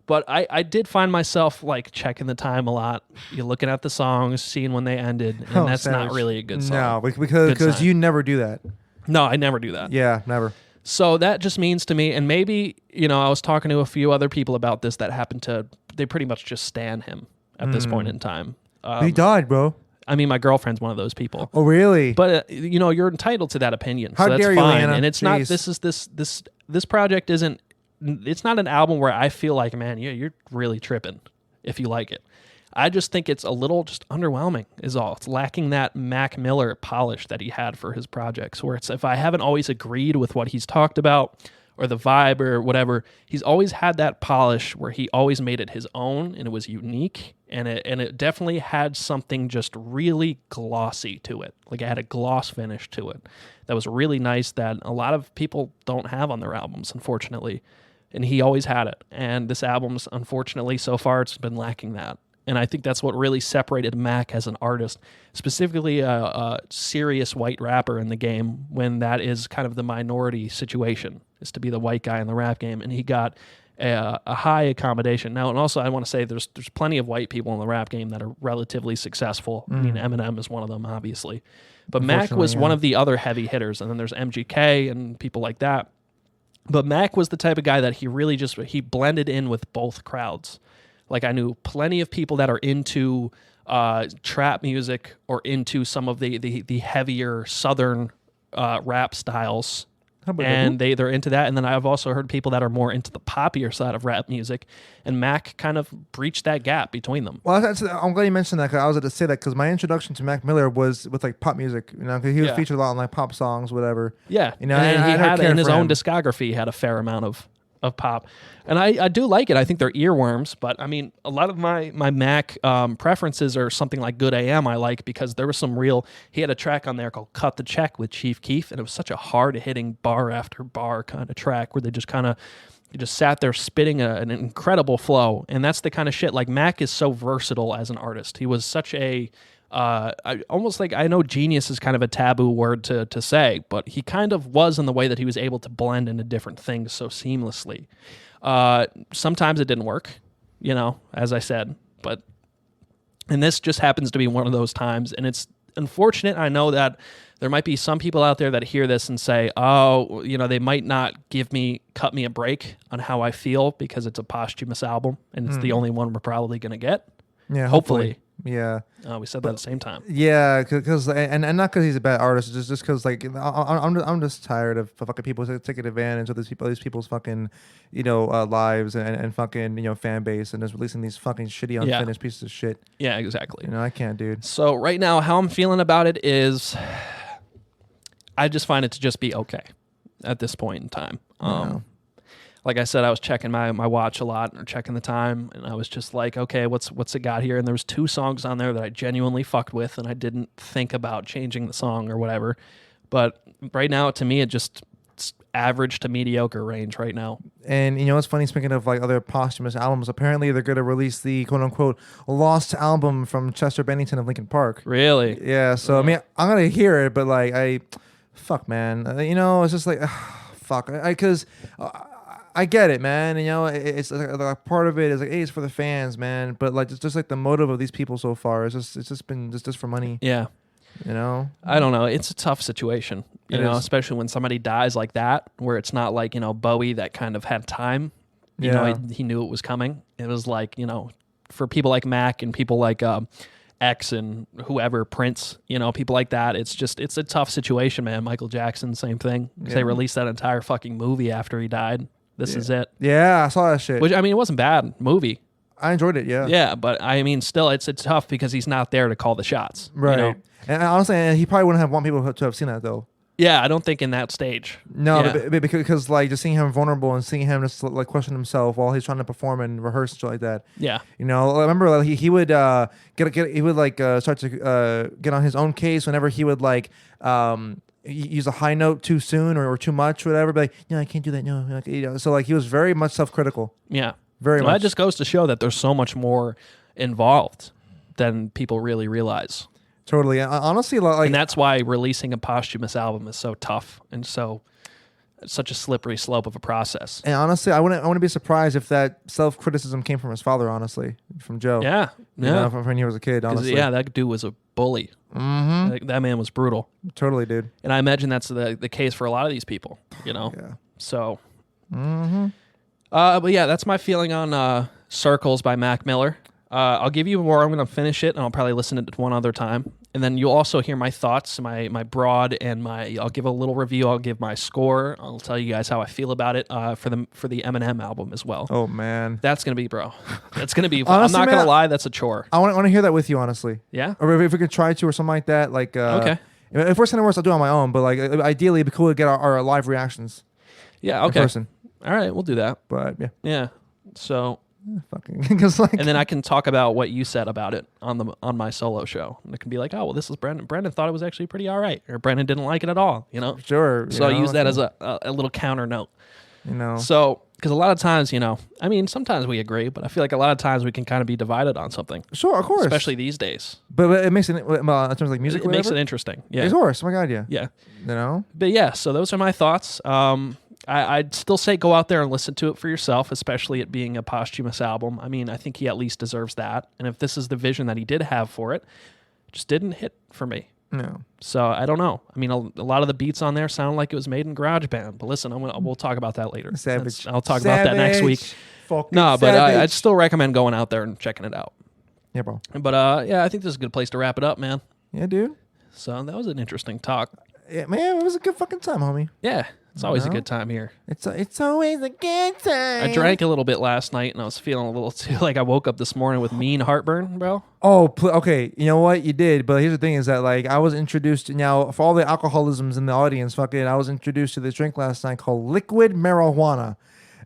But I did find myself checking the time a lot. You're looking at the songs, seeing when they ended, and that's savage. Not really a good song. No, because you never do that. No, I never do that. Yeah, never. So that just means to me, and maybe, I was talking to a few other people about this that they pretty much just stan him at this point in time. He died, bro. I mean, my girlfriend's one of those people. Oh, really? But you're entitled to that opinion, How so that's dare fine. You, Anna? And it's Jeez. not. This project isn't. It's not an album where I feel like, man, you're really tripping if you like it. I just think it's a little just underwhelming. Is all. It's lacking that Mac Miller polish that he had for his projects. Where it's if I haven't always agreed with what he's talked about, or the vibe or whatever, he's always had that polish where he always made it his own, and it was unique, and it definitely had something just really glossy to it. Like it had a gloss finish to it that was really nice that a lot of people don't have on their albums, unfortunately. And he always had it. And this album's, unfortunately, so far, it's been lacking that. And I think that's what really separated Mac as an artist, specifically a serious white rapper in the game, when that is kind of the minority situation, is to be the white guy in the rap game. And he got a high accommodation. Now, and also I want to say there's plenty of white people in the rap game that are relatively successful. I mean, Eminem is one of them, obviously. But Mac was one of the other heavy hitters. And then there's MGK and people like that. But Mac was the type of guy that he really he blended in with both crowds. Like I knew plenty of people that are into trap music or into some of the heavier Southern rap styles. about And they're into that. And then I've also heard people that are more into the poppier side of rap music. And Mac kind of breached that gap between them. Well, I'm glad you mentioned that, because I was going to say that, because my introduction to Mac Miller was with like pop music, you know, because he was featured a lot on like pop songs, whatever. Yeah. You know, and he had in his own him. discography, he had a fair amount of pop. And I do like it. I think they're earworms, but I mean, a lot of my Mac preferences are something like Good AM I like, because there was some he had a track on there called Cut the Check with Chief Keef, and it was such a hard-hitting bar after bar kind of track where they just kind of sat there spitting an incredible flow. And that's the kind of shit, like Mac is so versatile as an artist. He was such a almost like, I know genius is kind of a taboo word to say, but he kind of was in the way that he was able to blend into different things so seamlessly. Sometimes it didn't work, you know, as I said, and this just happens to be one of those times, and it's unfortunate. I know that there might be some people out there that hear this and say, oh, you know, they might not cut me a break on how I feel because it's a posthumous album and it's the only one we're probably going to get. Yeah, hopefully. Yeah. We said that at the same time. Yeah, because and not because he's a bad artist, just because like I'm just tired of fucking people taking advantage of these people's fucking, you know, lives and fucking, you know, fan base, and just releasing these fucking shitty unfinished pieces of shit. Yeah, exactly. You know, I can't, dude. So right now, how I'm feeling about it is, I just find it to just be okay at this point in time. Like I said, I was checking my watch a lot, or checking the time, and I was just like, okay, what's it got here? And there was 2 songs on there that I genuinely fucked with, and I didn't think about changing the song or whatever. But right now, to me, it's average to mediocre range right now. And you know what's funny? Speaking of like other posthumous albums, apparently they're going to release the quote unquote lost album from Chester Bennington of Linkin Park. Really? Yeah. So I mean, I'm gonna hear it, but like fuck, man. You know, it's just like fuck, because. I get it, man. You know, it's like part of it is like, hey, it's for the fans, man. But like, it's just like the motive of these people so far. It's just been just for money. Yeah. You know, I don't know. It's a tough situation, you know, especially when somebody dies like that, where it's not like, you know, Bowie that kind of had time. You know, he knew it was coming. It was like, you know, for people like Mac and people like X and whoever, Prince, you know, people like that. It's a tough situation, man. Michael Jackson, same thing. They released that entire fucking movie after he died. This is it. Yeah, I saw that shit. Which, I mean, it wasn't bad movie. I enjoyed it, yeah. Yeah, but I mean, still, it's tough because he's not there to call the shots. Right. You know? And honestly, he probably wouldn't have want people to have seen that, though. Yeah, I don't think in that stage. No, because like just seeing him vulnerable and seeing him just like question himself while he's trying to perform and rehearse and shit like that. Yeah. You know, I remember like, he would start to get on his own case whenever he would like use a high note too soon or too much, or whatever. But like, no, I can't do that. No, you know, so like he was very much self-critical. Yeah, very much. That just goes to show that there's so much more involved than people really realize. Totally, honestly, like, and that's why releasing a posthumous album is so tough and such a slippery slope of a process. And honestly, I wouldn't be surprised if that self-criticism came from his father. Honestly, from Joe. Yeah, you know, from when he was a kid. Honestly, yeah, that dude was a bully. Mm-hmm. That man was brutal. Totally, dude. And I imagine that's the case for a lot of these people. You know. Yeah. So. Mm-hmm. But yeah, that's my feeling on Circles by Mac Miller. I'll give you more. I'm going to finish it, and I'll probably listen to it one other time. And then you'll also hear my thoughts, my broad, and I'll give a little review. I'll give my score. I'll tell you guys how I feel about it for the Eminem album as well. Oh, man. That's going to be, bro. That's going to be, honestly, I'm not going to lie, that's a chore. I want to hear that with you, honestly. Yeah? Or if we could try to or something like that. Like, okay. If worse than worse, I'll do it on my own. But like, ideally, it'd be cool to get our live reactions. Yeah, okay. In person. All right, we'll do that. But, yeah. Yeah. So... fucking like, and then I can talk about what you said about it on my solo show, and it can be like, oh well, this is Brandon. Brandon thought it was actually pretty all right, or Brandon didn't like it at all. You know, sure. So I use that as a little counter note. You know, so because a lot of times, you know, I mean, sometimes we agree, but I feel like a lot of times we can kind of be divided on something. Sure, of course, especially these days. But it makes it in terms of like music. It makes it interesting. Yeah, of course. Oh my god, yeah. Yeah. You know. But yeah, so those are my thoughts. I'd still say go out there and listen to it for yourself, especially it being a posthumous album. I mean, I think he at least deserves that. And if this is the vision that he did have for it, just didn't hit for me. No. So I don't know. I mean, a lot of the beats on there sound like it was made in GarageBand. But listen, we'll talk about that later. Savage. I'll talk about that next week. No, but I'd still recommend going out there and checking it out. Yeah, bro. But yeah, I think this is a good place to wrap it up, man. Yeah, dude. So that was an interesting talk. Yeah, man, it was a good fucking time, homie. Yeah, it's always a No. good time here. It's always a good time. I drank a little bit last night, and I was feeling a little too like I woke up this morning with mean heartburn, bro. Oh, okay. You know what? You did, but here's the thing: is that like I was introduced now for all the alcoholisms in the audience. Fucking, I was introduced to this drink last night called liquid marijuana,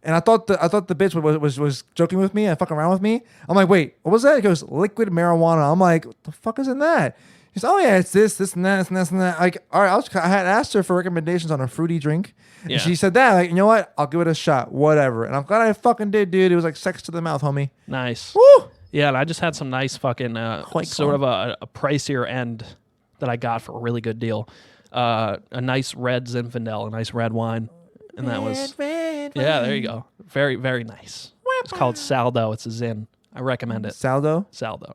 and I thought the bitch was joking with me and fucking around with me. I'm like, wait, what was that? He goes, liquid marijuana. I'm like, what the fuck is in that? He's, oh yeah, it's this and that, and this and that. Like, all right, I had asked her for recommendations on a fruity drink. Yeah. And she said that, like, you know what? I'll give it a shot, whatever. And I'm glad I fucking did, dude. It was like sex to the mouth, homie. Nice. Woo! Yeah, and I just had some nice fucking sort of a pricier end that I got for a really good deal. A nice red Zinfandel, a nice red wine, and that was red yeah. wine. There you go. Very very nice. It's called Saldo. It's a Zin. I recommend it. Saldo. Saldo.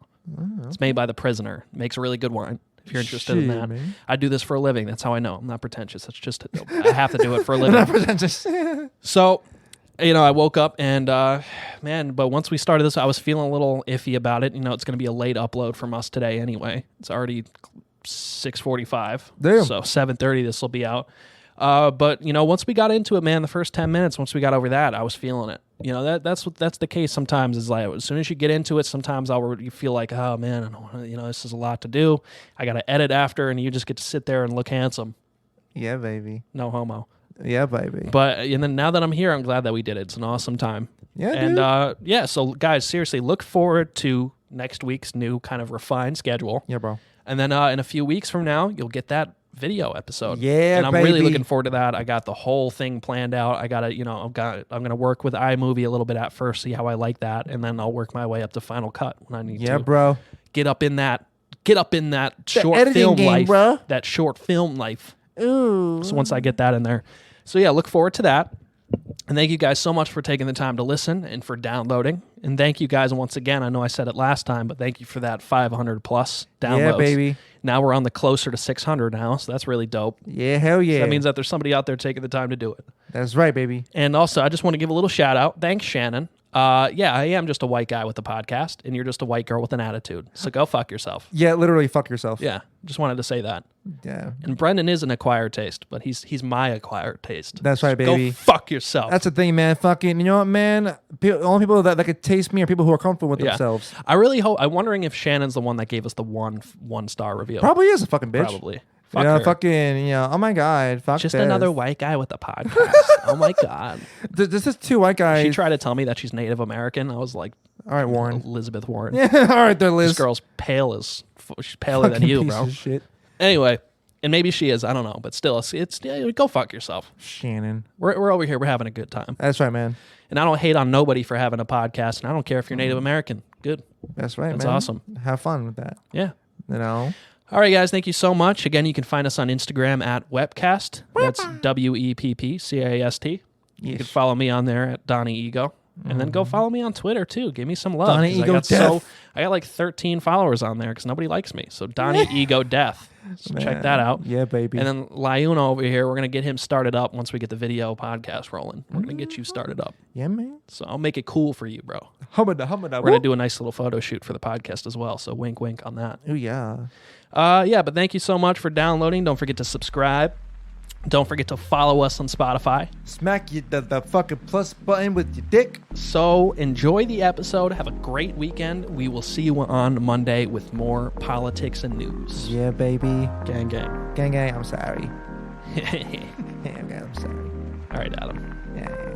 It's made by The Prisoner. Makes a really good wine. If you're interested in Shit, that, man. I do this for a living. That's how I know. I'm not pretentious. It's just I have to do it for a living. Not pretentious. So, I woke up and man, but once we started this, I was feeling a little iffy about it. It's going to be a late upload from us today anyway. It's already 6:45. Damn. So 7:30 this will be out. But once we got into it, man, the first 10 minutes, once we got over that, I was feeling it. That's the case sometimes. Is like as soon as you get into it, sometimes you feel like, oh man, I don't wanna, this is a lot to do. I got to edit after, and you just get to sit there and look handsome. Yeah, baby. No homo. Yeah, baby. But and then now that I'm here, I'm glad that we did it. It's an awesome time. Yeah, and dude. so guys, seriously, look forward to next week's new kind of refined schedule. Yeah, bro. And then in a few weeks from now, you'll get that video episode. Yeah, and I'm really baby. looking forward to that. I got the whole thing planned out. I got to, I'm going to work with iMovie a little bit at first, see how I like that, and then I'll work my way up to Final Cut when I need to. Yeah, bro. Get up in that short editing film game, life. bro. That short film life. Ooh. So once I get that in there. So yeah, look forward to that. And thank you guys so much for taking the time to listen and for downloading. And thank you guys once again. I know I said it last time, but thank you for that 500 plus downloads. Yeah, baby. Now we're on the closer to 600 now, so that's really dope. Yeah, hell yeah. That means that there's somebody out there taking the time to do it. That's right, baby. And also, I just want to give a little shout out. Thanks, Shannon. Yeah, I am just a white guy with a podcast, and you're just a white girl with an attitude. So go fuck yourself. Yeah, literally fuck yourself. Yeah, just wanted to say that. Yeah. And Brendan is an acquired taste, but he's my acquired taste. That's right, baby. Go fuck yourself. That's the thing, man. Fucking, you know what, man? The only people that could taste me are people who are comfortable with themselves. I really hope. I'm wondering if Shannon's the one that gave us the one star review. Probably is a fucking bitch. Probably. You Fuck know, her. fucking, oh my God. Fuck Just this. another white guy with a podcast. Oh my God. This is two white guys. She tried to tell me that she's Native American. I was like, All right, Warren. Elizabeth Warren. Yeah, all right there, Liz. This girl's pale as she's paler than Fucking you, piece bro. of shit. Anyway, and maybe she is. I don't know, but still, it's go fuck yourself. Shannon. We're over here. We're having a good time, That's right, man. and I don't hate on nobody for having a podcast, and I don't care if you're Native American. Good. That's right, That's man. awesome. Have fun with that. Yeah. You know? All right, guys. Thank you so much. Again, you can find us on Instagram at Webcast. That's WEPPCAST. You can follow me on there at Donnie Ego. And then go follow me on Twitter too. Give me some love. Donnie 'cause Ego Death. I got like 13 followers on there because nobody likes me. So Donnie Ego Death. So check that out. Yeah, baby. And then Lyuna over here, we're gonna get him started up once we get the video podcast rolling. We're gonna get you started up. Yeah, man. So I'll make it cool for you, bro. Humada. We're gonna do a nice little photo shoot for the podcast as well. So wink, wink on that. Oh, yeah. Yeah, but thank you so much for downloading. Don't forget to subscribe. Don't forget to follow us on Spotify. Smack you the fucking plus button with your dick. So enjoy the episode. Have a great weekend. We will see you on Monday with more politics and news. Yeah, baby. Gang, gang. Gang, gang, I'm sorry. Yeah, okay, I'm sorry. All right, Adam. Yeah.